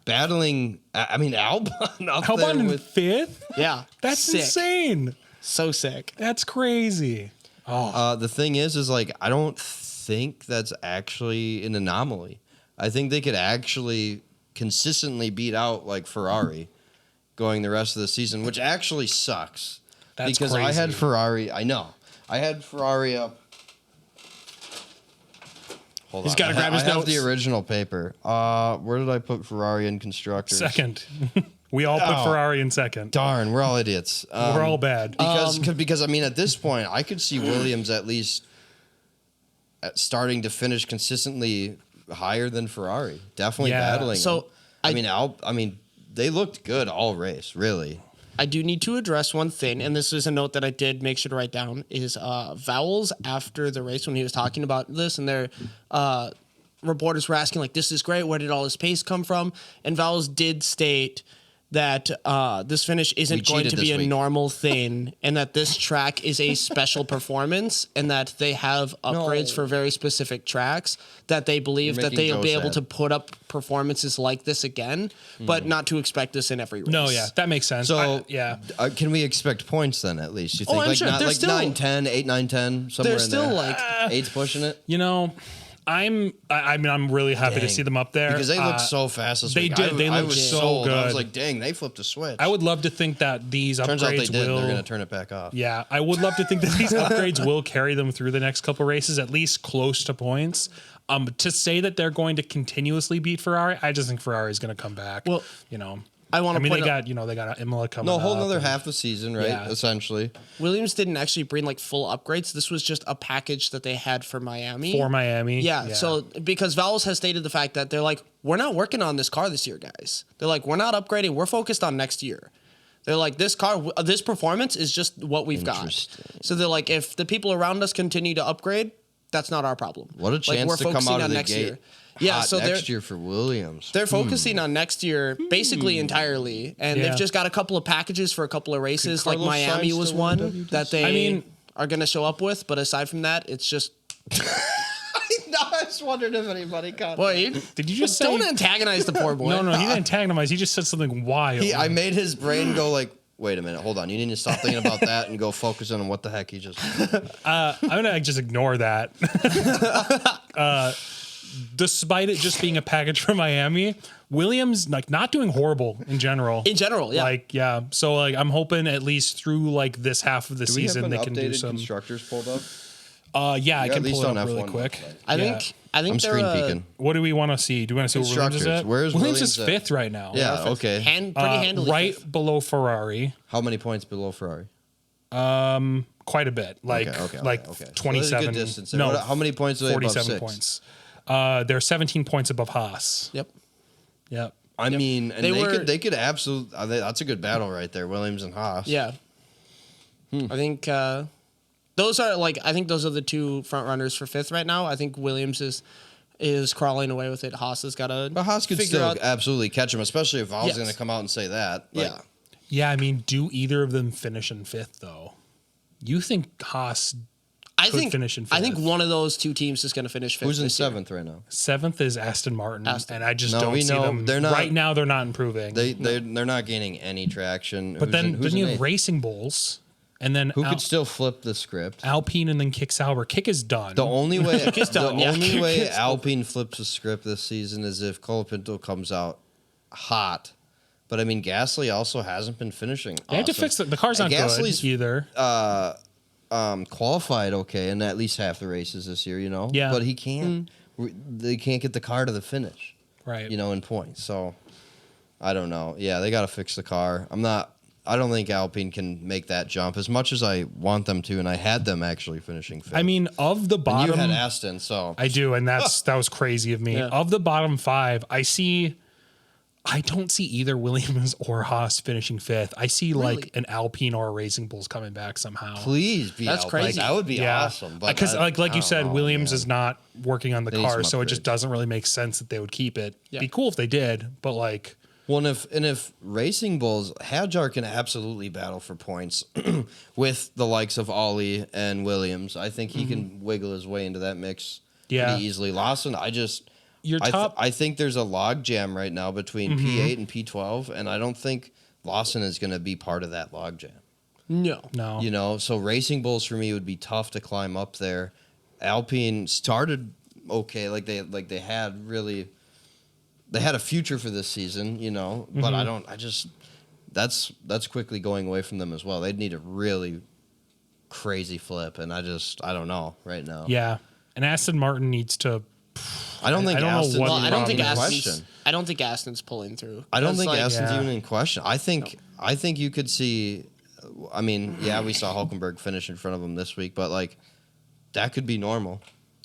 battling, Albon up How there about in with... fifth? Yeah. That's sick. insane. So sick. That's crazy. The thing is like, I don't think that's actually an anomaly. I think they could actually consistently beat out like Ferrari going the rest of the season, which actually sucks. That's because I had crazy. Ferrari. I know. I had Ferrari up. Hold He's on. gotta grab his I have notes. the original paper. Where did I put Ferrari in constructors? Second. We all put Oh. Ferrari in second. Darn, we're all idiots. We're all bad. Because I mean, at this point, I could see Williams at least starting to finish consistently higher than Ferrari. Definitely Yeah. battling. So, them. I mean, they looked good all race, really. I do need to address one thing, and this is a note that I did make sure to write down, is Vowles after the race when he was talking about this, and their reporters were asking, like, this is great, where did all this pace come from? And Vowles did state that this finish isn't going to be a normal thing, and that this track is a special performance, and that they have upgrades for very specific tracks, that they believe that they'll be able to put up performances like this again, but not to expect this in every race. No, yeah, that makes sense. So, can we expect points then at least? You think I'm sure. not like still, 9, 10, 8, 9, 10, somewhere they're in still there? like 8's pushing it? You know, I'm really happy to see them up there because they looked so fast this they week. did. They I looked was so sold. good. I was like, dang, they flipped a switch. I would love to think that these Turns out they upgrades did. will. They're going to turn it back off. Yeah, I would love to think that these upgrades will carry them through the next couple races, at least close to points. To say that they're going to continuously beat Ferrari, I just think Ferrari is going to come back. Well, you know, I want to. they got Imola coming. No, a whole up another and- half the season, right? Yeah. Essentially. Williams didn't actually bring like full upgrades. This was just a package that they had for Miami. for Miami. Yeah, so because Vowles has stated the fact that they're like, we're not working on this car this year, guys. They're like, we're not upgrading. We're focused on next year. They're like, this car, this performance is just what we've got. So they're like, if the people around us continue to upgrade, that's not our problem. What a chance to come out of the gate. Yeah, so next year for Williams. they're focusing on next year basically entirely, and they've just got a couple of packages for a couple of races, like Carlos Miami Sainz was still one win that they are going to show up with. But aside from that, it's just. I just wondered if anybody got. Boy, Did you just say? don't antagonize the poor boy. No, he didn't antagonize. He just said something wild. I made his brain go like, wait a minute, hold on. You need to stop thinking about that and go focus on what the heck he just. I'm gonna just ignore that. Despite it just being a package from Miami, Williams like not doing horrible in general. In general, yeah. So I'm hoping at least through like this half of the season they can do some. Constructors pulled up. I can at least pull it on up really F1 quick. I Yeah. think I'm they're screen peeking. What do we want to see? Do we want to see where Williams is at? Where's Williams is Williams at? fifth right now. Yeah, okay. pretty handily. Right below Ferrari. How many points below Ferrari? Quite a bit. Like okay. 27. So there's a good distance there. No, How many points are they above 47 6? points. They're 17 points above Haas. Yep. Yep. I mean, and They they could absolutely. That's a good battle right there, Williams and Haas. Yeah. I think those are the two front runners for fifth right now. I think Williams is crawling away with it. Haas has got to. But Haas could figure still out. absolutely catch him, especially if Val's Yes. going to come out and say that. Like, Yeah. Yeah, I mean, do either of them finish in fifth though? You think Haas I could think finish in I think fifth? one of those two teams is going to finish fifth. Who's in this year. seventh right now? seventh is Aston Martin, and I just No, don't we see know them. they're not- right now, they're not improving. They're not gaining any traction. but then who's you in have eighth? Racing Bulls, and then Who could still flip the script? Alpine, and then Kick Sauber. Kick is done. The only way done, yeah. only way Alpine flips the script this season is if Colapinto comes out hot. But I mean, Gasly also hasn't been finishing. They have to fix the car's not Gasly's, good either. Qualified okay in at least half the races this year, you know. Yeah. But he can't. They can't get the car to the finish, Right. you know, in points. So I don't know. Yeah, they got to fix the car. I don't think Alpine can make that jump as much as I want them to, and I had them actually finishing fifth. I mean, of the And bottom, you had Aston, so I do, and that was crazy of me. Yeah. Of the bottom five, I don't see either Williams or Haas finishing fifth. I see like an Alpine or a Racing Bulls coming back somehow. please be That's Alpine. crazy. That would be awesome. But Because I like you don't said, know, Williams man. is not working on the They need car, some so it just upgrades. doesn't really make sense that they would keep it. Yeah. Be cool if they did, but like Well, and if Racing Bulls, Hadjar can absolutely battle for points with the likes of Ollie and Williams. I think he can wiggle his way into that mix Yeah. pretty easily. Lawson, your top. I think there's a log jam right now between P8 and P12, and I don't think Lawson is going to be part of that log jam. No. no, You know, so Racing Bulls for me would be tough to climb up there. Alpine started okay, like they had a future for this season, you know, but that's quickly going away from them as well. They'd need a really crazy flip, and I don't know right now. yeah, and Aston Martin needs to. I don't think I don't know Aston's what- even I don't think in Aston's. question. I don't think Aston's pulling through. I don't That's think like- Aston's Yeah. even in question. I think you could see. I mean, yeah, we saw Hulkenberg finish in front of him this week, but like that could be normal.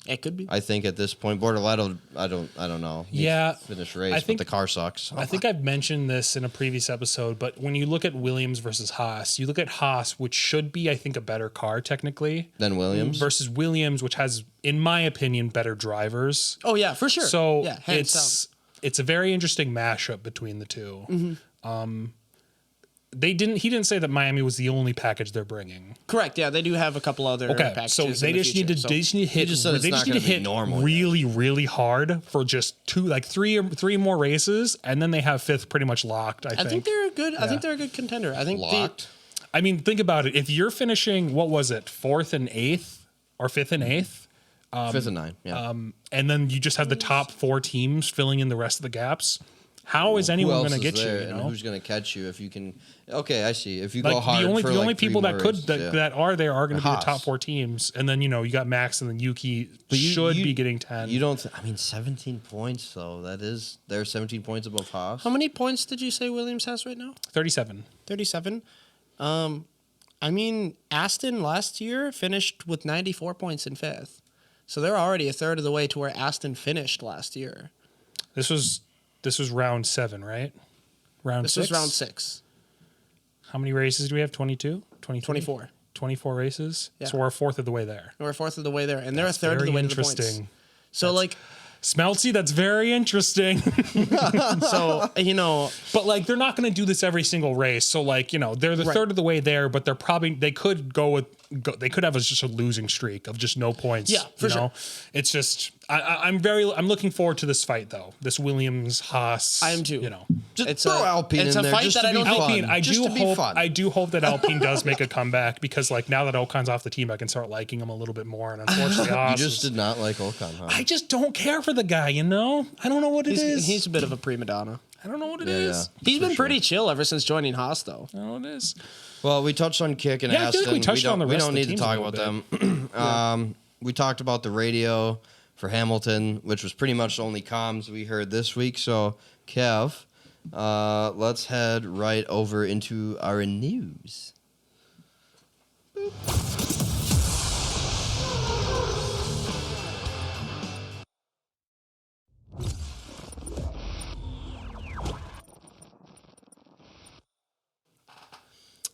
It could be. I think at this point, Bortoletto, I don't know. Needs Yeah, to finish race, I think- but the car sucks. I think I've mentioned this in a previous episode, but when you look at Williams versus Haas, you look at Haas, which should be, I think, a better car technically, Then Williams. versus Williams, which has, in my opinion, better drivers. Oh yeah, for sure. So yeah, hands down. it's a very interesting mashup between the two. Mm-hmm. He didn't say that Miami was the only package they're bringing. Correct. Yeah, they do have a couple other Okay, packages. so they in the just need future, to they just need to hit just said it's they not just need to gonna be hit normal really hard for just three more races, and then they have fifth pretty much locked. I I think they're a good. I think they're a good contender. I think Locked. I mean, think about it. If you're finishing, what was it, fourth and eighth, or fifth and eighth, 5th and 9. Yeah. and then you just have the top four teams filling in the rest of the gaps. How is anyone going to get you? You And know, who's going to catch you if you can? Okay, I see. If you like go hard the only for the like only 3 people more that could races, that are there are going to be the Haas. top four teams, and then you got Max and then Yuki should be getting 10. You don't. I mean, 17 points though. They're 17 points above Haas. How many points did you say Williams has right now? 37. 37. I mean, Aston last year finished with 94 points in fifth, so they're already a third of the way to where Aston finished last year. This was round 7, right? Round This 6. was round 6. How many races do we have? 22? 24. 24 races. Yeah. So we're a fourth of the way there. We're a fourth of the way there, and they're a third of the Very way to the points. interesting. So like, Smeltsy, that's very interesting. so But like, they're not going to do this every single race. So like, they're the Right. third of the way there, but they could they could have just a losing streak of just no points. Yeah, for sure. It's just I'm looking forward to this fight though. This Williams Haas. I am too. Just It's throw a- Alpine it's in a there fight just that to I be don't fun. think- Alpine, Just to be fun. I do hope that Alpine does make a comeback because like now that Ocon's off the team, I can start liking him a little bit more. And unfortunately, You Haas just is- did not like Ocon, huh? I just don't care for the guy. I don't know what it is. he's a bit of a prima donna. I don't know what it Yeah, is. yeah. He's been pretty chill ever since joining Haas, though. I don't know what it is. Well, we touched on Kick and Yeah, I feel Aston. like we touched on the we rest don't of the need to teams a talk little about them. We talked about the radio for Hamilton, which was pretty much the only comms we heard this week. So, Kev, let's head right over into our news.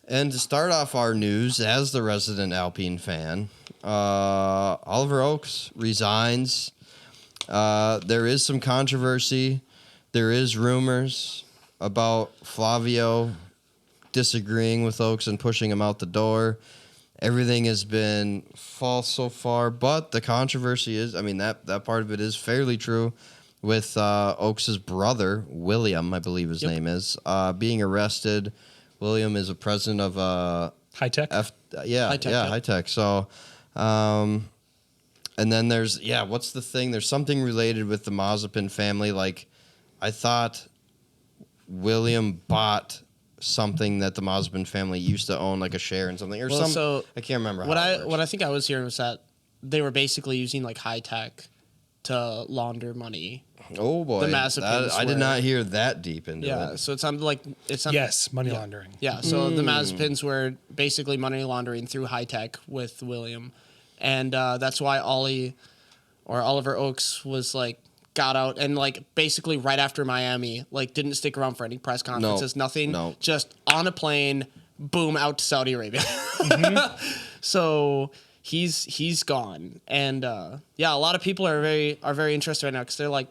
And to start off our news, as the resident Alpine fan, Oliver Oakes resigns. There is some controversy. There is rumors about Flavio disagreeing with Oakes and pushing him out the door. Everything has been false so far, but the controversy is, that part of it is fairly true with Oakes' brother, William, I believe his name is, being arrested. William is a president of High tech. High Tech, High Tech. So, and then there's what's the thing? There's something related with the Mazepin family. Like, I thought William bought something that the Mazepin family used to own, like a share in something or Well, something. so I can't remember. What how it I works. what I think I was hearing was that they were basically using like high tech to launder money. Oh boy, the Mazepins I did were- not hear that deep into Yeah, it. so it sounded like Yes, money laundering. Yeah, so the Mazepins were basically money laundering through high tech with William, and that's why Oliver Oakes was like got out and like basically right after Miami, like didn't stick around for any press conferences, nothing, no. just on a plane, boom, out to Saudi Arabia. So he's gone, and a lot of people are very interested right now because they're like,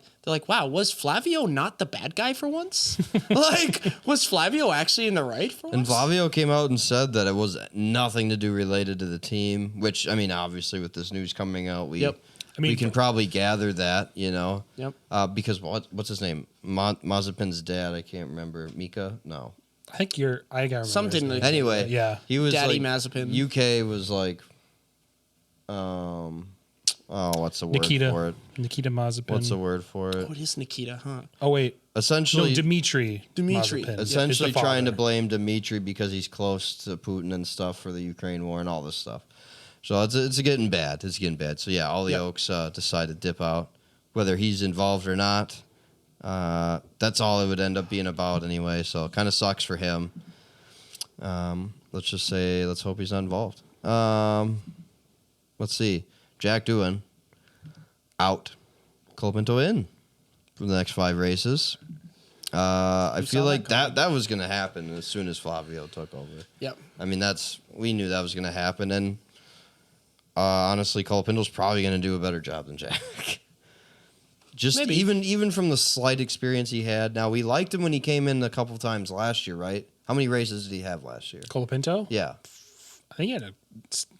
wow, was Flavio not the bad guy for once? Like, was Flavio actually in the right for And once? Flavio came out and said that it was nothing to do related to the team, which, obviously with this news coming out, we can probably gather that, Yep. because what's his name? Mazepin's dad, I can't remember. Mika? No. I think I gotta remember Something his name. like- Anyway, Yeah. he was Daddy like, Mazepin. UK was like, what's the word for it? Nikita Mazepin. What's the word for it? What is Nikita, huh? Oh wait, no, Essentially, Dmitry. Dmitry. Mazepin is essentially the trying to father. blame Dmitry because he's close to Putin and stuff for the Ukraine war and all this stuff. So it's getting bad. It's getting bad. So yeah, Ollie Oakes decided to dip out, whether he's involved or not. That's all it would end up being about anyway. So it kind of sucks for him. Let's hope he's not involved. Let's see. Jack Doohan out, Colapinto in for the next 5 races. I feel like that was going to happen as soon as Flavio took over. Yep. I mean, we knew that was going to happen, and honestly, Colapinto's probably going to do a better job than Jack. Just Maybe. even from the slight experience he had. Now, we liked him when he came in a couple times last year, right? How many races did he have last year? Colapinto? Yeah. I think he had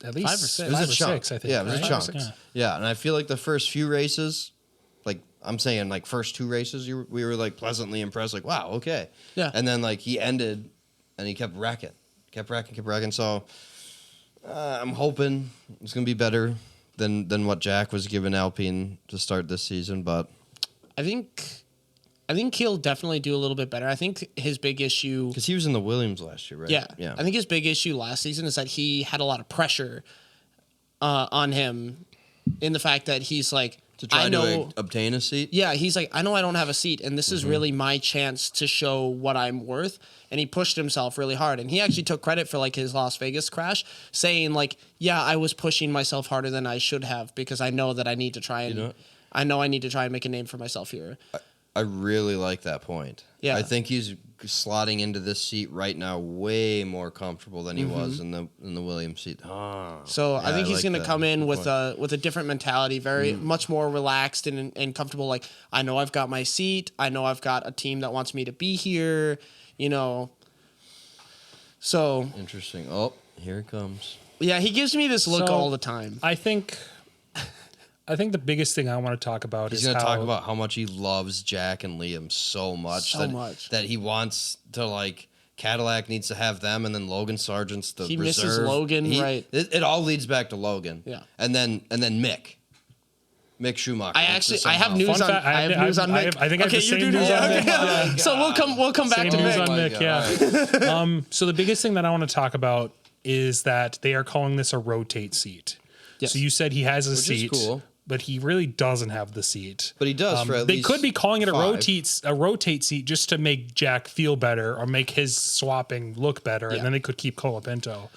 at least 5 or 6. It was five a or chunk. 6, I think. Yeah, it was right? a chunk. Yeah. Yeah, and I feel like the first few races, like I'm saying, like first 2 races, we were like pleasantly impressed. Like, wow, okay. Yeah. And then like he ended, and he kept wrecking. So I'm hoping it's gonna be better than what Jack was given Alpine to start this season. But I think he'll definitely do a little bit better. I think his big issue. because he was in the Williams last year, right? Yeah. Yeah. I think his big issue last season is that he had a lot of pressure on him in the fact that he's like, to try I know, to obtain a seat. yeah, he's like, I know I don't have a seat, and this is really my chance to show what I'm worth. And he pushed himself really hard. And he actually took credit for like his Las Vegas crash, saying like, yeah, I was pushing myself harder than I should have because I know that I need to try and know what? I know I need to try and make a name for myself here. I really like that point. Yeah. I think he's slotting into this seat right now way more comfortable than he was in the Williams seat. So I think he's like going to that. come in Good with point. a different mentality, very much more relaxed and comfortable. Like, I know I've got my seat. I know I've got a team that wants me to be here. So Interesting. Oh, here it comes. yeah, he gives me this look So, all the time. I think the biggest thing I want to talk about He's is going to how talk about how much he loves Jack and Liam so much. That he wants to, like, Cadillac needs to have them, and then Logan Sargent's the He reserve. misses Logan, right. It all leads back to Logan. Yeah. And then Mick. Mick Schumacher. I have news Fun on. fact, I have news on Mick. I think I have the same do news on okay. Mick. So we'll come back Same to news Mick. on Mick, God. yeah. So the biggest thing that I want to talk about is that they are calling this a rotate seat. Yes. So you said he has a is seat, cool. but he really doesn't have the seat. But he does for at They least could be calling it 5. a rotate seat just to make Jack feel better or make his swapping look better, Yeah. and then they could keep Colapinto.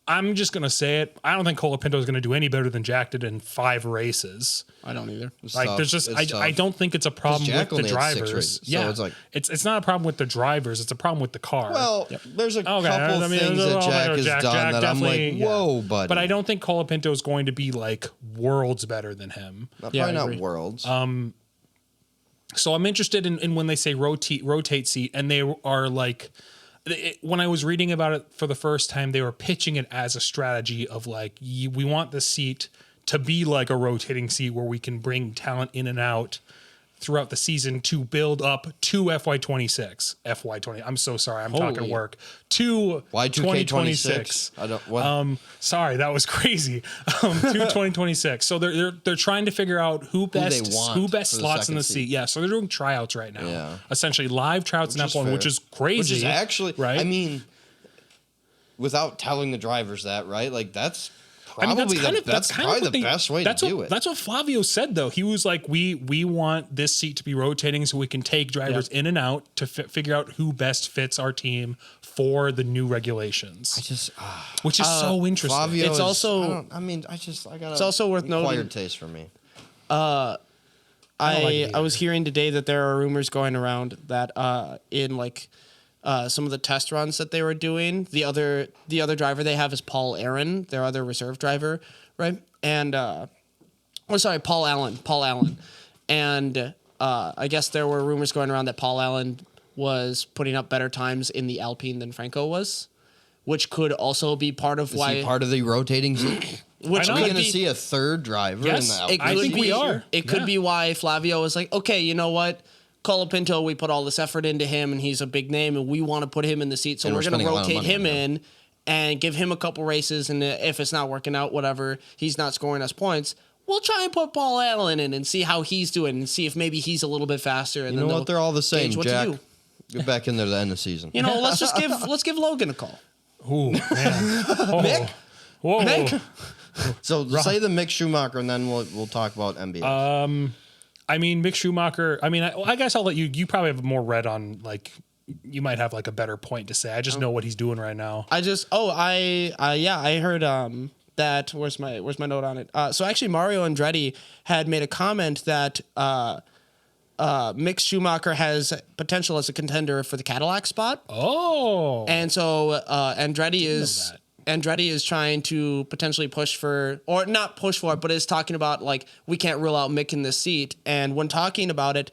I'm just gonna say it. I don't think Colapinto is gonna do any better than Jack did in 5 races. I don't either. Like tough. there's just It's I tough. don't think it's a problem Jack with the only had 6 drivers. races, so Yeah, it's like- it's not a problem with the drivers. It's a problem with the car. Well, there's a couple I mean, things that Jack has done that I'm like, definitely- whoa, yeah. buddy. But I don't think Colapinto is going to be like worlds better than him. Yeah, Probably I not agree. worlds. So I'm interested in when they say rotate seat, and they are like, when I was reading about it for the first time, they were pitching it as a strategy of like, we want the seat to be like a rotating seat where we can bring talent in and out throughout the season to build up to FY26. FY20. I'm so sorry. I'm talking Holy. work. To Y2K 2026. 26. I don't. What? Sorry, that was crazy. To 2026. So they're trying to figure out who best want for the slots in the second seat. seat. Yeah, so they're doing tryouts right now. Yeah. Essentially live tryouts in Which is F1, fair. which is crazy. Which is actually, right. I mean, without telling the drivers that, right? Like that's I mean, probably that's kind of probably what the best way to do it. That's what Flavio said, though. He was like, we want this seat to be rotating so we can take drivers in and out to figure out who best fits our team for the new regulations. Which is so interesting. Flavio It's is, also- I got. It's also worth noting- acquired taste for me. I it was hearing today that there are rumors going around that in like some of the test runs that they were doing, the other driver they have is Paul Aaron, their other reserve driver, right? And Paul Allen. And I guess there were rumors going around that Paul Allen was putting up better times in the Alpine than Franco was, which could also be part of Is why he part of the rotating seat? which I Are know. we could going to be, see a third driver Yes, in the it Alpine? I could think be, we are. It could Yeah. be why Flavio was like, okay, you know what? Colapinto, we put all this effort into him, and he's a big name, and we want to put him in the seat, so And we're we're going to spending a lot of rotate money him on him. in and give him a couple races, and if it's not working out, whatever, he's not scoring us points. We'll try and put Paul Allen in and see how he's doing, and see if maybe he's a little bit faster. And You know then what? They're all the same, gauge what to Jack. do. Get back in there at the end of the season. You know, let's give Logan a call. Ooh, man. Oh. Mick? Whoa. Mick? So say the Mick Schumacher, and then we'll talk about NBA. I mean, Mick Schumacher. I mean, I guess I'll let you. You probably have more read on like. You might have like a better point to say. I just know what he's doing right now. I heard that where's my note on it? So actually, Mario Andretti had made a comment that Mick Schumacher has potential as a contender for the Cadillac spot. Oh. And so Andretti is trying to potentially push for, or not push for it, but is talking about like we can't rule out Mick in this seat. And when talking about it,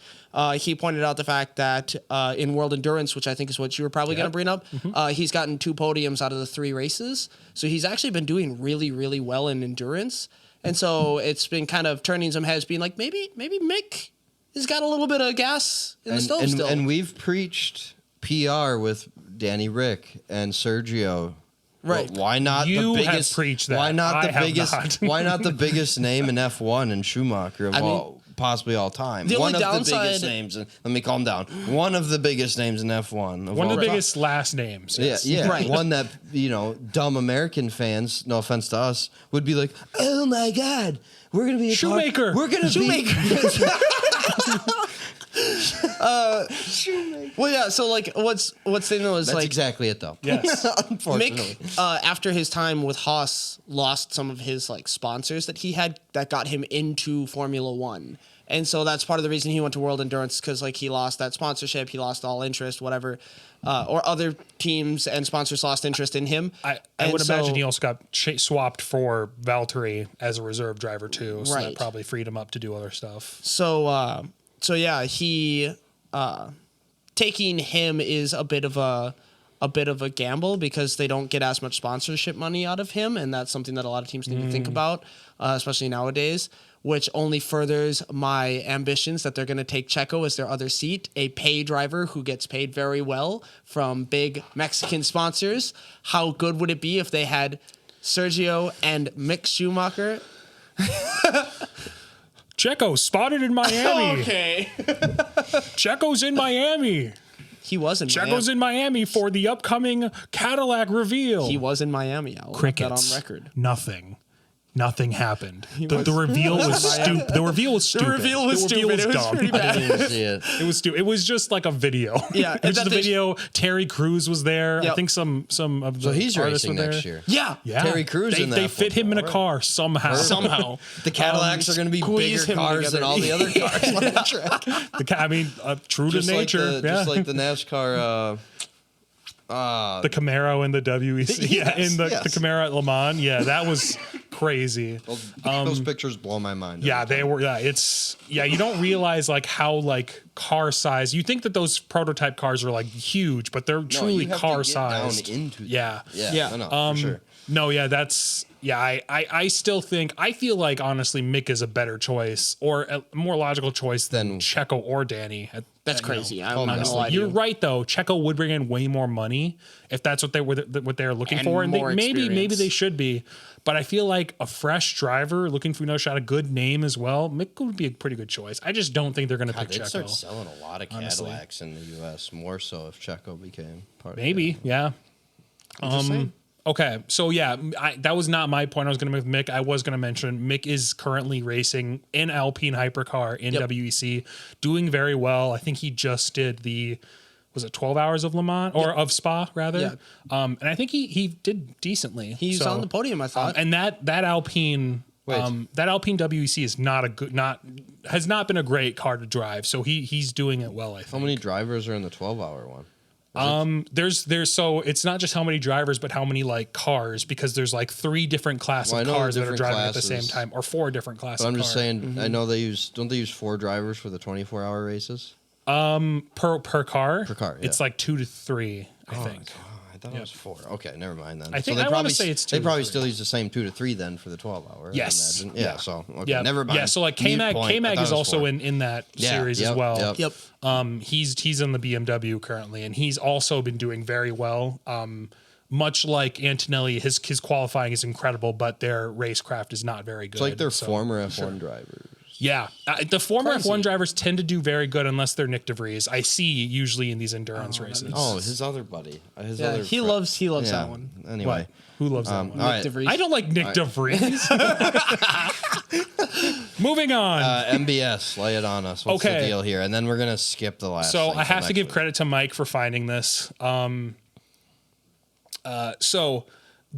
he pointed out the fact that in World Endurance, which I think is what you were probably going to bring up, he's gotten 2 podiums out of the 3 races. So he's actually been doing really, really well in endurance. And so it's been kind of turning some heads, being like maybe Mick has got a little bit of gas in the stove still. And we've preached PR with Danny Rick and Sergio. Right. Well, why not You the have biggest? preached that. Why not the I have biggest? not. Why not the biggest name in F1 and Schumacher of possibly all time? the One only of the biggest downside- names. Let me calm down. One of the biggest names in F1. One of all the time. biggest last names. Yeah, Yes. yeah. Right. One that, dumb American fans, no offense to us, would be like, oh my God, we're going to be a car- Shoemaker. We're going to be. Well, yeah. So like, what's the know is That's like exactly it, though. Yes. Unfortunately. Mick, after his time with Haas, lost some of his like sponsors that he had that got him into Formula One, and so that's part of the reason he went to World Endurance, because like he lost that sponsorship, he lost all interest, whatever, or other teams and sponsors lost interest in him. I And would so- imagine he also got swapped for Valtteri as a reserve driver too, so that Right. probably freed him up to do other stuff. So yeah, he taking him is a bit of a gamble because they don't get as much sponsorship money out of him, and that's something that a lot of teams need to think about, especially nowadays, which only furthers my ambitions that they're going to take Checo as their other seat, a pay driver who gets paid very well from big Mexican sponsors. How good would it be if they had Sergio and Mick Schumacher? Checo spotted in Miami. Okay. Checo's in Miami. He was in Checo's Miami. in Miami for the upcoming Cadillac reveal. He was in Miami. I'll Crickets. put that on record. Nothing happened. The reveal was stupid. The reveal was stupid. reveal was stupid. It was dumb. pretty bad. I didn't see it. It was stupid. It was just like a video. Yeah, it was that just a they- video. Terry Crews was there. I Yep. think some of the So he's artists racing were there. next year. Yeah. Yeah, Terry Crews They, in that they fit him in a football, car somehow. Somehow. The Cadillacs are going to be Squeeze bigger him cars than together. all the other cars on the track. I mean, true Just to like nature. just like the NASCAR. The Camaro and the WEC. Yes, in the yes. Camaro at Le Mans. Yeah, that was crazy. Those pictures blow my mind. Yeah, every they time. were. Yeah, it's you don't realize like how like car size. You think that those prototype cars are like huge, but they're No, truly you have to car get down sized. into them. Yeah. Yeah, Yeah. I know, for sure. No, yeah, I still think I feel like honestly Mick is a better choice or a more logical choice than Then- Checo or Danny. That's You know, crazy. I'm not gonna honestly. lie to You're you. right though. Checo would bring in way more money if that's what they're looking And for, and more maybe experience. they should be. But I feel like a fresh driver looking for another shot, a good name as well. Mick would be a pretty good choice. I just don't think they're going to pick God, they'd start Checo. selling a lot of honestly. Cadillacs in the U.S. more so if Checo became part Maybe, of it. yeah. Interesting. Okay, so yeah, that was not my point I was going to make with Mick. I was going to mention Mick is currently racing in Alpine Hypercar in Yep. WEC, doing very well. I think he just did was it 12 hours of Le Mans or of Spa rather? Yeah. And I think he did decently. He's So, on the podium, I thought. and that Alpine. That Alpine WEC is has not been a great car to drive, so he's doing it well. I think. How many drivers are in the 12-hour one? There's so it's not just how many drivers, but how many like cars, because there's like 3 different classes Well, I of know the cars that are different driving at the same classes. time, or 4 different classes. But I'm of just car. saying, I know don't they use 4 drivers for the 24-hour races? per car. Per car, it's yeah. like 2 to 3, I think. Oh, I thought it was 4. Okay, never mind then. I think- they I wanna probably say it's 2 They to probably 3. still use the same 2 to 3 then for the 12-hour. Yes. I imagine. Yeah. So okay, Yeah, never mind. Yeah, so like Mute K-Mag, point. I K-Mag thought is it was also 4. in that Yeah, series as yep, well. yep. Yep. He's in the BMW currently, and he's also been doing very well. Much like Antonelli, his qualifying is incredible, but their racecraft is not very good. It's like they're so- former F1 drivers. Yeah, the former Crazy. F1 drivers tend to do very good unless they're Nick DeVries. I see usually in these endurance races. Oh, his other buddy. His Yeah, other he friend. loves Yeah. that one. Anyway. What? Who loves that one? All right. DeVries. I don't like Nick DeVries. Moving on. MBS, lay it on us. What's Okay. the deal here? And then we're gonna skip the last. So thing I till have to next give week. credit to Mike for finding this. So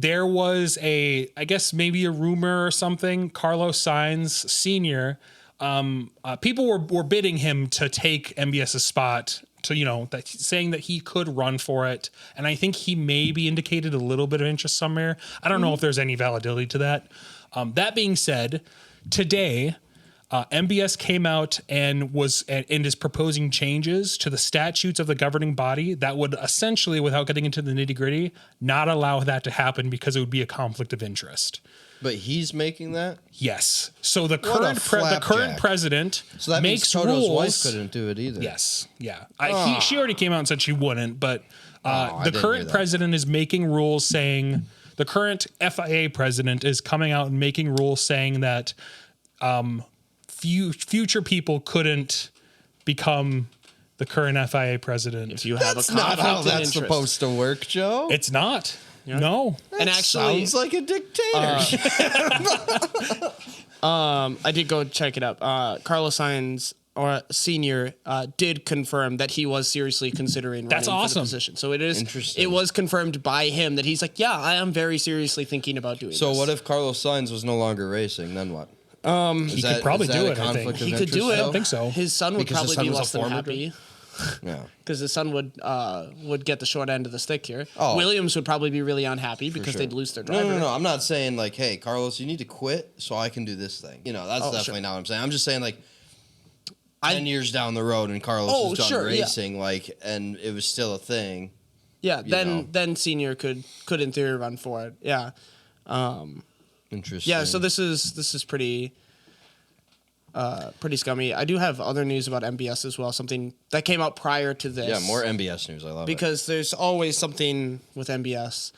there was I guess maybe a rumor or something. Carlos Sainz Sr. People were bidding him to take MBS's spot, to saying that he could run for it, and I think he maybe indicated a little bit of interest somewhere. I don't know if there's any validity to that. That being said, today MBS came out and is proposing changes to the statutes of the governing body that would essentially, without getting into the nitty gritty, not allow that to happen because it would be a conflict of interest. But he's making that? Yes. So the What a current flapjack. president So that makes means Toto's rules. wife couldn't do it either. Yes. Yeah. She already came out and said she wouldn't, but I the didn't current hear that. president is making rules saying the current FIA president is coming out and making rules saying that future people couldn't become the current FIA president. If you have That's a not conflict how of that's interest. supposed to work, Joe. It's not. No. And actually, Sounds like a dictatorship. I did go check it up. Carlos Sainz Senior did confirm that he was seriously considering running That's for the awesome. position. So it is. Interesting. It was confirmed by him that he's like, yeah, I am very seriously thinking about doing So this. what if Carlos Sainz was no longer racing? Then what? He could probably do it, I think. he could do it? I don't think so. His son would Because his probably son be was less a than former happy Yeah. because his son would get the short end of the stick here. Oh. Williams would probably be really unhappy because Sure. they'd lose their driver. No. I'm not saying like, hey, Carlos, you need to quit so I can do this thing. That's Oh, definitely sure. not what I'm saying. I'm just saying like 10 years down the road and Carlos was done sure, yeah. racing, and it was still a thing. Yeah, know. then Senior could in theory run for it. Yeah. Interesting. Yeah, so this is pretty scummy. I do have other news about MBS as well, something that came out prior to this. Yeah, more MBS news. I love it. because there's always something with MBS.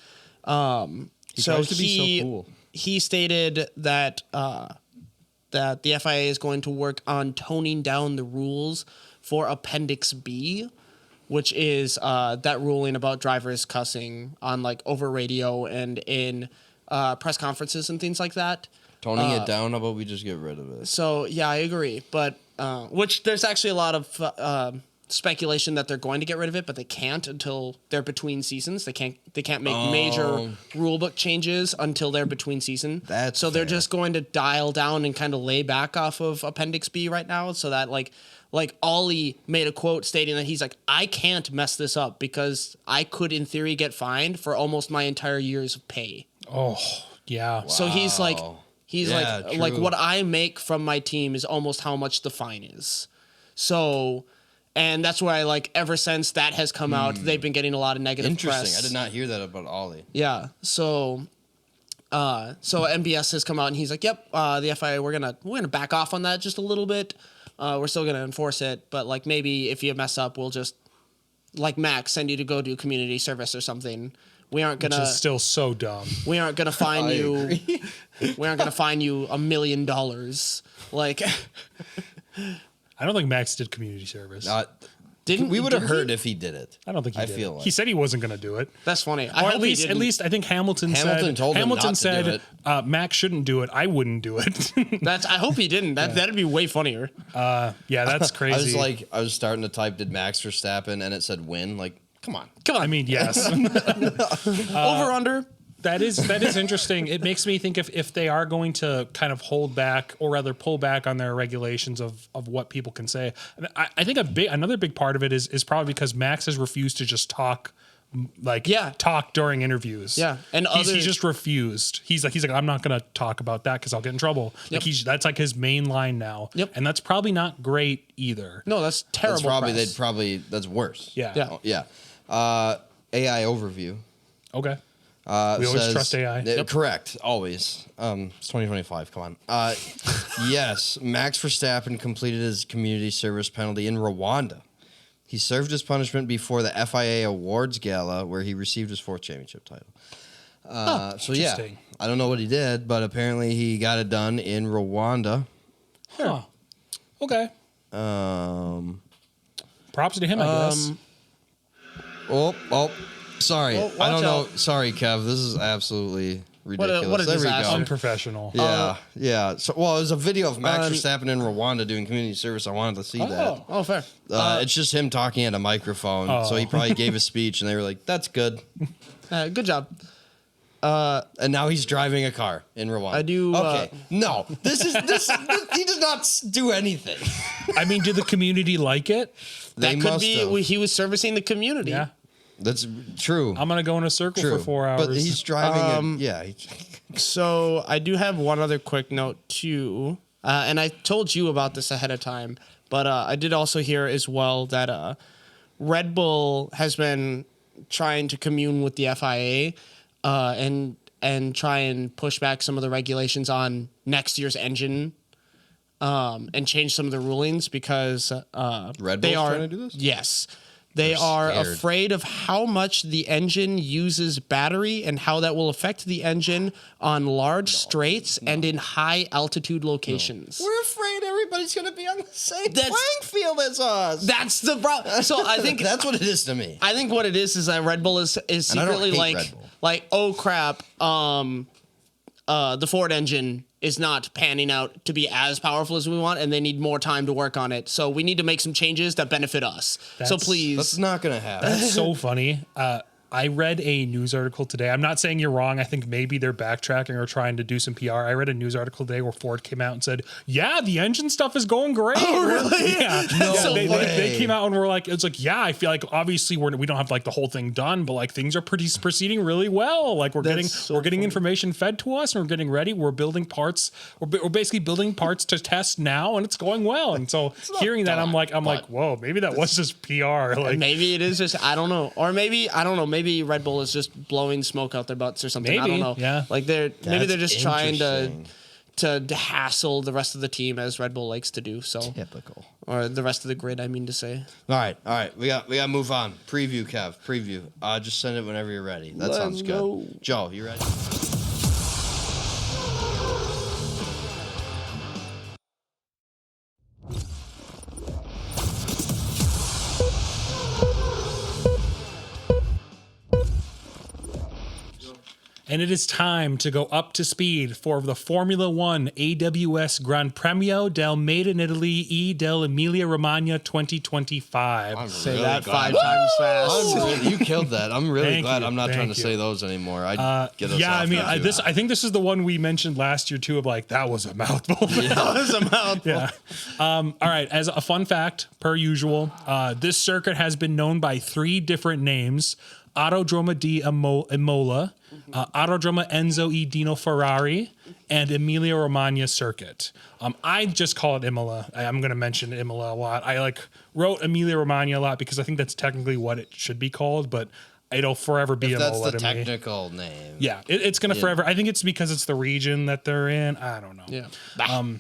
He tries to be so cool. He stated that that the FIA is going to work on toning down the rules for Appendix B, which is that ruling about drivers cussing on over radio and in press conferences and things like that. Toning it down, how about we just get rid of it? So yeah, I agree, but which there's actually a lot of speculation that they're going to get rid of it, but they can't until they're between seasons. They can't make major rule book changes until they're between season. That's so they're fair. just going to dial down and kind of lay back off of Appendix B right now, so that like Ollie made a quote stating that he's like, I can't mess this up because I could in theory get fined for almost my entire year's of pay. Oh, yeah. So he's like, Yeah, like true. what I make from my team is almost how much the fine is. So, and that's why ever since that has come out, they've been getting a lot of negative Interesting. press. I did not hear that about Ollie. Yeah. So MBS has come out and he's like, yep, the FIA, we're gonna back off on that just a little bit. We're still gonna enforce it, but maybe if you mess up, we'll just Max send you to go do community service or something. We aren't Which gonna. is still so dumb. We aren't gonna fine I you. agree. We aren't gonna fine you $1 million. I don't think Max did community service. We would have didn't heard he? if he did it. I don't think he did. feel like He said he wasn't going to do it. That's funny. Or at least I think Hamilton told him not to do said it. Max shouldn't do it. I wouldn't do it. That's. I hope he didn't. That'd be way funner. Yeah, that's crazy. I was starting to type, did Max Verstappen, and it said win. Come on. I mean, yes. Over under. That is interesting. It makes me think if they are going to kind of hold back or rather pull back on their regulations of what people can say. I think another big part of it is probably because Max has refused to just talk talk during interviews. Yeah, and he's just refused. He's like I'm not going to talk about that because I'll get in trouble. Yep. That's his main line now. Yep. And that's probably not great either. No, that's terrible. That's worse. Yeah. Yeah. Yeah. AI overview. Okay. We always trust AI. Correct. Always. It's 2025. Come on. Yes. Max Verstappen completed his community service penalty in Rwanda. He served his punishment before the FIA Awards Gala, where he received his 4th championship title. So yeah, interesting. I don't know what he did, but apparently he got it done in Rwanda. Huh. Okay. Props to him, I guess. Sorry. Oh, I don't know. watch out. Sorry, Kev. This is absolutely ridiculous. what a there we disaster. go. Unprofessional. Yeah. So, it was a video of Max Verstappen in Rwanda doing community service. I wanted to see that. Oh, fair. It's just him talking at a microphone. So he probably gave a speech, and they were like, "That's good." Good job. And now he's driving a car in Rwanda. I do, Okay. No, this he does not do anything. I mean, did the community like it? They That could must be have. he was servicing the community. Yeah. That's true. I'm gonna go in a circle True. for 4 hours. But he's driving. So I do have one other quick note too, and I told you about this ahead of time, but I did also hear as well that Red Bull has been trying to commune with the FIA and try and push back some of the regulations on next year's engine. And change some of the rulings because Red they Bull's are trying to do this? Yes, they They're are scared. afraid of how much the engine uses battery and how that will affect the engine on large straights and in high altitude locations. We're afraid everybody's going to be on the same That's- playing field as us. That's the problem. So I think That's what it is to me. I think what it is that Red Bull is And I don't secretly hate Red Bull. like oh crap, the Ford engine is not panning out to be as powerful as we want, and they need more time to work on it. So we need to make some changes that benefit us. So That's- please, That's not going to happen. That's so funny. I read a news article today. I'm not saying you're wrong. I think maybe they're backtracking or trying to do some PR. I read a news article today where Ford came out and said, "Yeah, the engine stuff is going great." Oh, really? Yeah. No Yeah, way. they came out and were like, "It's like, yeah, I feel like obviously we don't have like the whole thing done, but like things are proceeding really well. Like we're getting information fed to us, and we're getting ready. We're building parts. We're basically building parts to test now, and it's going well." And so hearing that, I'm like, whoa, maybe that was just PR. Like maybe it is just I don't know, or maybe I don't know. Maybe Red Bull is just blowing smoke out their butts or something. I Maybe, don't know. yeah. Like maybe they're just trying interesting. to hassle the rest of the team as Red Bull likes to do. So Typical. or the rest of the grid, I mean to say. All right. We got to move on. Preview, Kev. Preview. Just send it whenever you're ready. That sounds good. go. Joe, you ready? And it is time to go up to speed for the Formula One AWS Gran Premio del Made in Italy e del Emilia Romagna 2025. Say really that glad. 5 times fast. You killed that. I'm really Thank glad you, I'm not trying thank to you. say those anymore. I get us Yeah, off I mean, that too. I think this is the one we mentioned last year too. Of like that was a mouthful. That was a mouthful. Yeah. All right. As a fun fact, per usual, this circuit has been known by 3 different names: Autodromo di Imola, Autodromo Enzo e Dino Ferrari, and Emilia Romagna Circuit. I just call it Imola. I'm going to mention Imola a lot. I wrote Emilia Romagna a lot because I think that's technically what it should be called, but it'll forever be if that's Imola the to me. technical name. Yeah, it's going to forever. I think it's because it's the region that they're in. I don't know. Yeah.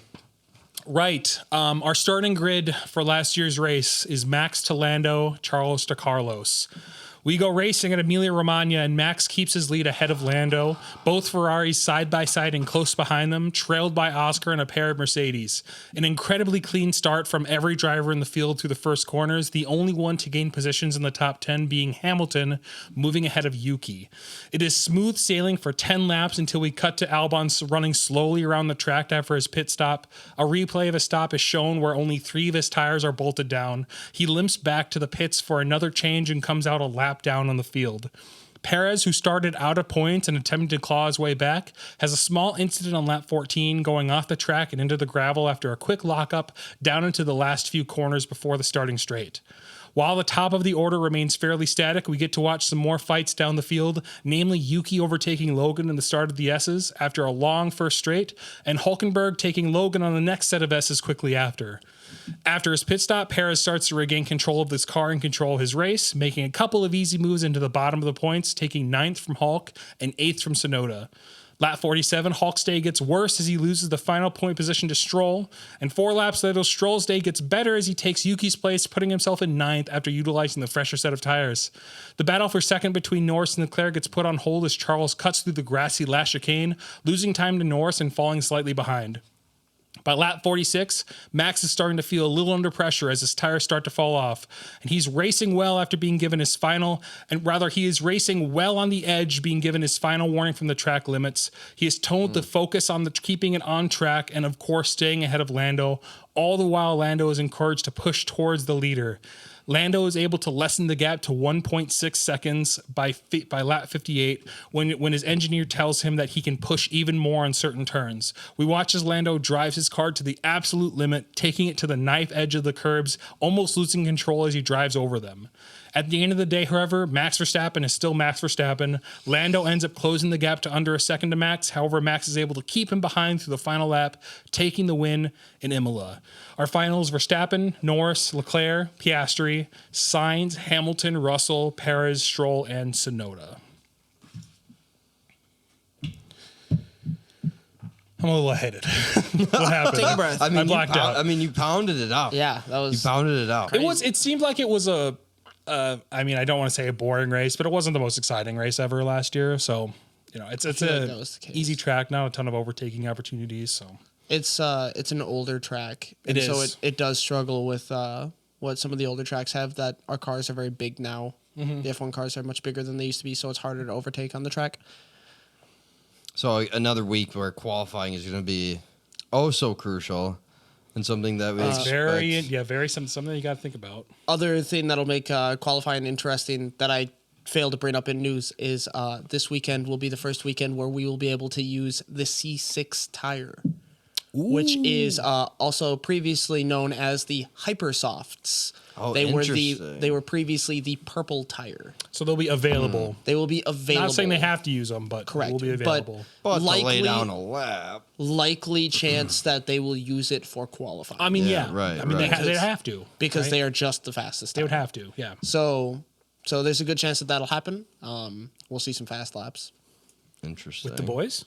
Right. Our starting grid for last year's race is Max to Lando, Charles to Carlos. We go racing at Emilia Romagna, and Max keeps his lead ahead of Lando. Both Ferraris side by side and close behind them, trailed by Oscar and a pair of Mercedes. An incredibly clean start from every driver in the field through the first corners, the only one to gain positions in the top 10 being Hamilton, moving ahead of Yuki. It is smooth sailing for 10 laps until we cut to Albon running slowly around the track after his pit stop. A replay of a stop is shown where only 3 of his tires are bolted down. He limps back to the pits for another change and comes out a lap down on the field. Perez, who started out of points and attempted to claw his way back, has a small incident on lap 14 going off the track and into the gravel after a quick lockup down into the last few corners before the starting straight. While the top of the order remains fairly static, we get to watch some more fights down the field, namely Yuki overtaking Logan in the start of the S's after a long first straight, and Hulkenberg taking Logan on the next set of S's quickly after. After his pit stop, Perez starts to regain control of this car and control his race, making a couple of easy moves into the bottom of the points, taking 9th from Hulk and 8th from Tsunoda. Lap 47, Hulk's day gets worse as he loses the final point position to Stroll, and 4 laps later, Stroll's day gets better as he takes Yuki's place, putting himself in 9th after utilizing the fresher set of tires. The battle for second between Norris and Leclerc gets put on hold as Charles cuts through the grassy last chicane, losing time to Norris and falling slightly behind. By lap 46, Max is starting to feel a little under pressure as his tires start to fall off, and he's racing well after being given his final, and rather he is racing well on the edge, being given his final warning from the track limits. He is told to focus on keeping it on track and of course staying ahead of Lando, All the while, Lando is encouraged to push towards the leader. Lando is able to lessen the gap to 1.6 seconds by lap 58 when his engineer tells him that he can push even more on certain turns. We watch as Lando drives his car to the absolute limit, taking it to the knife edge of the curbs, almost losing control as he drives over them. At the end of the day, however, Max Verstappen is still Max Verstappen. Lando ends up closing the gap to under a second to Max. However, Max is able to keep him behind through the final lap, taking the win in Imola. Our finals: Verstappen, Norris, Leclerc, Piastri, Sainz, Hamilton, Russell, Perez, Stroll, and Tsunoda. I'm a little lightheaded. What happened? Take a breath. I mean, blacked out. I mean, you pounded it out. Yeah, that was. You pounded it out. It seemed like it was a. I mean, I don't want to say a boring race, but it wasn't the most exciting race ever last year. So, it's feel like that was the case. easy track, not a ton of overtaking opportunities. So It's an older track. It and is. So it does struggle with what some of the older tracks have, that our cars are very big now. The F1 cars are much bigger than they used to be, so it's harder to overtake on the track. So another week where qualifying is going to be so crucial, and something that we expect. something you got to think about. Other thing that'll make qualifying interesting that I failed to bring up in news is this weekend will be the first weekend where we will be able to use the C6 tire, which is also previously known as the Hypersofts. Oh, they interesting. were previously the purple tire. So they'll be available. They will be available. Not saying they have to use them, but Correct. will be available. But to lay likely- down a lap. Likely chance that they will use it for qualifying. I mean, Yeah, yeah. right, I mean, right. they have to. because right? they are just the fastest. They would tire. have to, yeah. So there's a good chance that that'll happen. We'll see some fast laps. Interesting. With the boys?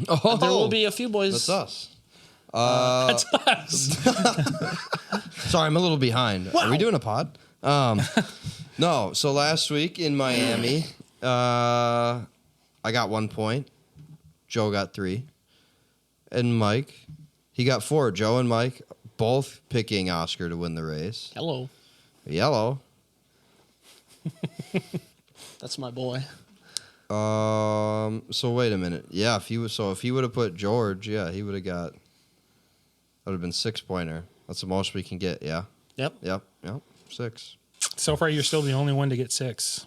Oh, There will be a few boys. That's us. That's us. Sorry, I'm a little behind. Are we doing a pod? No. So last week in Miami, I got 1 point. Joe got 3. And Mike, he got 4. Joe and Mike both picking Oscar to win the race. Hello, Yellow. that's my boy. So wait a minute. Yeah, if he would have put George, yeah, he would have got. That would have been 6-pointer. That's the most we can get. Yeah. Yep. 6. So far, you're still the only one to get 6.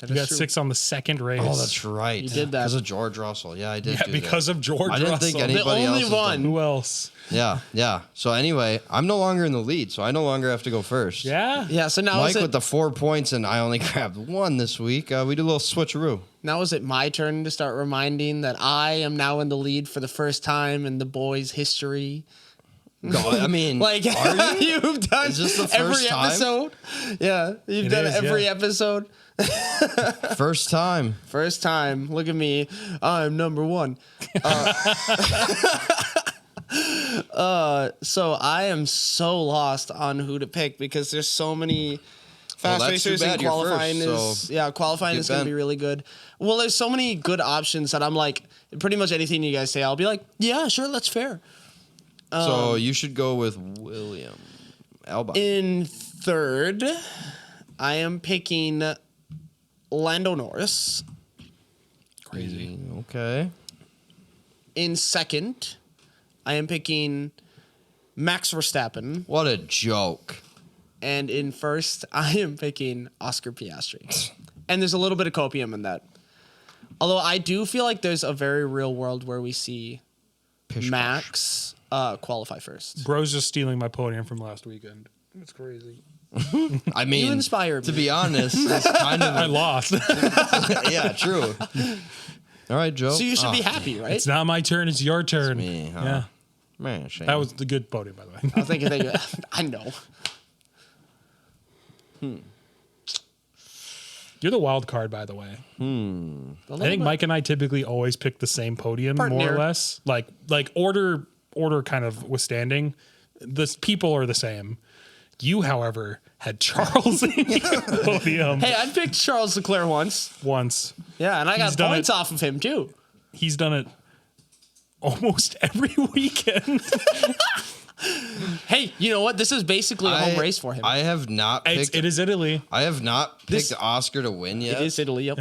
That You is got true. 6 on the second race. Oh, that's right. You did that. because of George Russell. Yeah, I did. Yeah, do because that. of George I didn't think Russell. anybody The only else has one. done- Who else? Yeah. So anyway, I'm no longer in the lead, so I no longer have to go first. Yeah? Yeah. So now Mike is it with the 4 points, and I only grabbed 1 this week. We do a little switcheroo. now is it my turn to start reminding that I am now in the lead for the first time in the boys' history? No, I mean, Like are you? you've done Is this the every first time? episode. Yeah, you've It done is, every yeah. episode. First time. First time. Look at me. I'm number 1. So I am so lost on who to pick because there's so many fast Well, that's too racers and bad you're qualifying first, so qualifying get is going to bent. be really good. Well, there's so many good options that I'm like, pretty much anything you guys say, I'll be like, yeah, sure, that's fair. So you should go with William Albon. In third, I am picking Lando Norris. Crazy. Okay. In second, I am picking Max Verstappen. What a joke. And in first, I am picking Oscar Piastri. And there's a little bit of copium in that. Although I do feel like there's a very real world where we see Pish Max qualify first. Bro's just stealing my podium from last weekend. It's crazy. I mean, You inspired to me. be honest, it's kind I of lost. yeah, true. All right, Joe. So you should be happy, right? It's not my turn. It's your turn. me, huh? Yeah. Man, shame. That was the good podium, by the way. I was thinking that I know. You're the wild card, by the way. I think Mike and I typically always pick the same podium, more Partner. or less. Like order kind of withstanding. The people are the same. You, however, had Charles in your podium Hey, I picked Charles Leclerc once. once. Yeah, and I He's got done points it. off of him too. He's done it almost every weekend. Hey, you know what? This is basically a home race for him. I have not picked. It is Italy. I have not picked Oscar to win it yet. is Italy. Yep.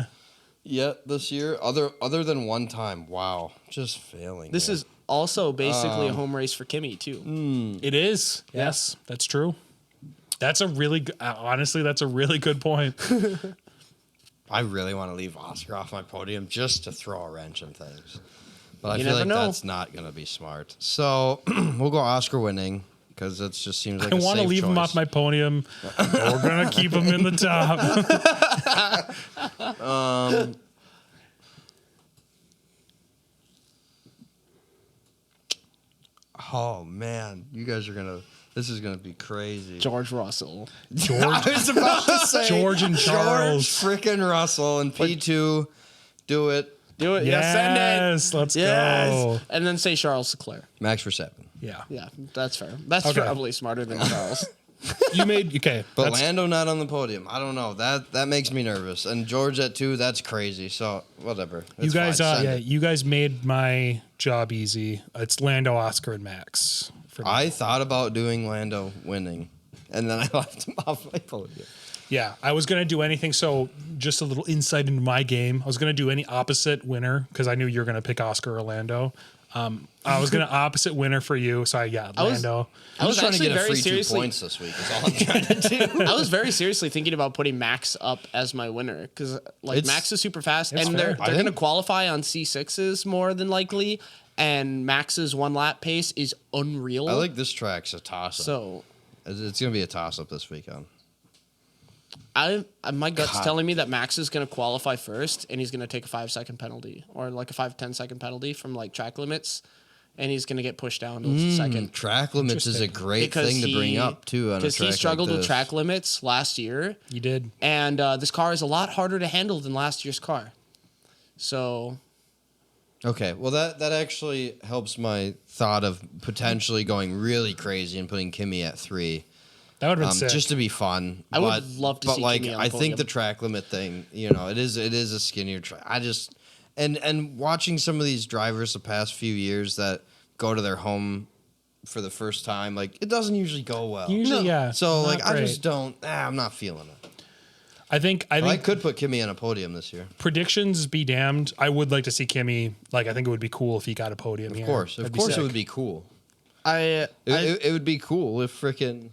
Yet this year, other than one time. Wow, just failing. This man. is also basically a home race for Kimi too. It is. Yes, that's true. That's a really honestly, that's a really good point. I really want to leave Oscar off my podium just to throw a wrench in things. But You I feel never like know. that's not going to be smart. So we'll go Oscar winning because it just seems like I a want to safe leave him choice. off my podium. But we're gonna keep him in the top. Oh, man. You guys are going to... This is going to be crazy. George Russell. I was about to say George and Charles. George freaking Russell and P2. Do it. Do it. Yeah, send it. Yes, let's go. And then say Charles Leclerc. Max Verstappen. Yeah, Yeah, that's fair. That's Okay. probably smarter than Charles. you made okay. But that's- Lando not on the podium. I don't know. That makes me nervous. And George at 2, that's crazy. So whatever. you It's guys, fine. Send yeah, it. you guys made my job easy. It's Lando, Oscar, and Max. For me. I thought about doing Lando winning, and then I left him off my podium. Yeah, I was gonna do anything. So just a little insight into my game. I was gonna do any opposite winner because I knew you were gonna pick Oscar or Lando. I was gonna opposite winner for you. So Lando. I was I'm just trying to actually get a very free 2 seriously. points this week. Is all I'm trying to do. I was very seriously thinking about putting Max up as my winner because It's- Max is super fast, it's and fair. they're going to qualify on C6s more than likely, and Max's 1 lap pace is unreal. I like this track's a toss-up. so. It's going to be a toss-up this weekend. My gut's God. telling me that Max is going to qualify first, and he's going to take a 5-second penalty or like a 5-10 second penalty from like track limits, and he's going to get pushed down to second. Track limits is a great thing to bring up, too, on a Because track he struggled like with this. track limits last year, You did. and this car is a lot harder to handle than last year's car. So Okay, well, that actually helps my thought of potentially going really crazy and putting Kimi at 3. That would have been sick. Just to be fun. I would love to but see like, Kimi on I the think podium. the track limit thing, it is a skinnier track. I just and watching some of these drivers the past few years that go to their home for the first time, like it doesn't usually go well. Usually, yeah. So not like, I great. just don't. I'm not feeling it. I think I could put Kimi on a podium this year. predictions be damned. I would like to see Kimi. Like, I think it would be cool if he got a podium. Of course, it would be cool. I It would be cool if frickin'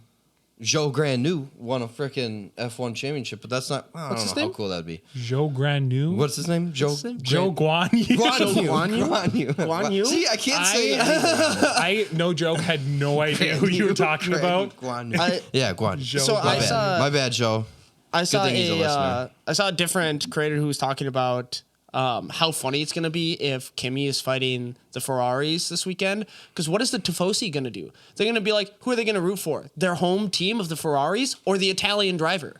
Joe Granu won a frickin' F1 championship, but that's not. I don't his know name? how cool that'd be. Joe Granu. What's his name? Joe. Joe Guan Yu. Guan Yu? See, I can't say anything. I no joke had no idea who you were talking about. Guan Yu. I- Yeah, Guan. Joe So Guan. My I bad. saw- My bad, Joe. I saw thing he's a listener. I saw a different creator who was talking about how funny it's going to be if Kimi is fighting the Ferraris this weekend. Because what is the Tifosi going to do? They're going to be like, who are they going to root for? Their home team of the Ferraris or the Italian driver?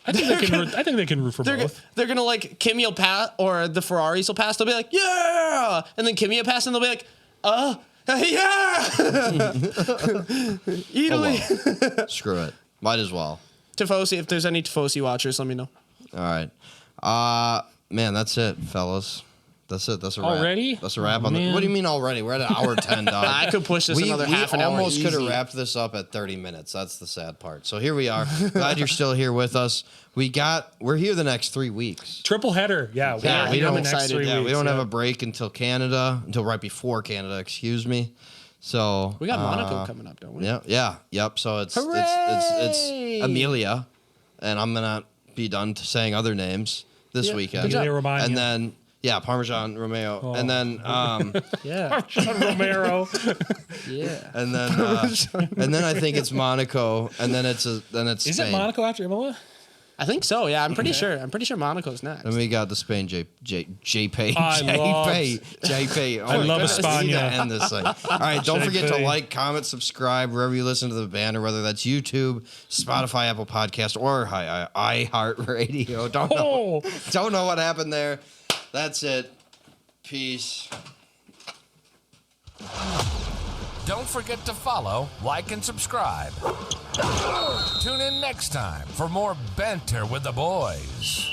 I think they can. I think they can root for They're both. going to like Kimi will pass or the Ferraris will pass. They'll be like, yeah, and then Kimi will pass and they'll be like, yeah, Italy. Screw it. Might as well. Tifosi. If there's any Tifosi watchers, let me know. All right. Man, that's it, fellas. That's it. That's a wrap. Already? That's a wrap Oh, on the. man. What do you mean already? We're at an hour 10, dog. I could push this another half an hour. We almost could have easy. wrapped this up at 30 minutes. That's the sad part. So here we are. Glad you're still here with us. We're here the next 3 weeks. Triple header. Yeah. Yeah, we're we here don't- the next excited. 3 Yeah, weeks. we don't have a break until right before Canada. Excuse me. So We got Monaco coming up, don't we? Yep. So it's Hooray! Amelia, and I'm gonna be done saying other names this Yeah, weekend. good job. Emilia Romagna. And then Parmesan Romeo, Oh. and then Yeah. Romero. Yeah. and then I think it's Monaco, and then it's Spain. Is it Monaco after Imola? I think so. Yeah, I'm pretty sure. I'm pretty sure Monaco's next. And we got the Spain JP. I love- JP. Oh I my love goodness, we need to España. end this thing. All right, don't forget to JP. like, comment, subscribe wherever you listen to the Banter, whether that's YouTube, Spotify, Apple Podcast, or iHeartRadio. Don't know what happened there. That's it. Peace. Don't forget to follow, like, and subscribe. Tune in next time for more Banter with the boys.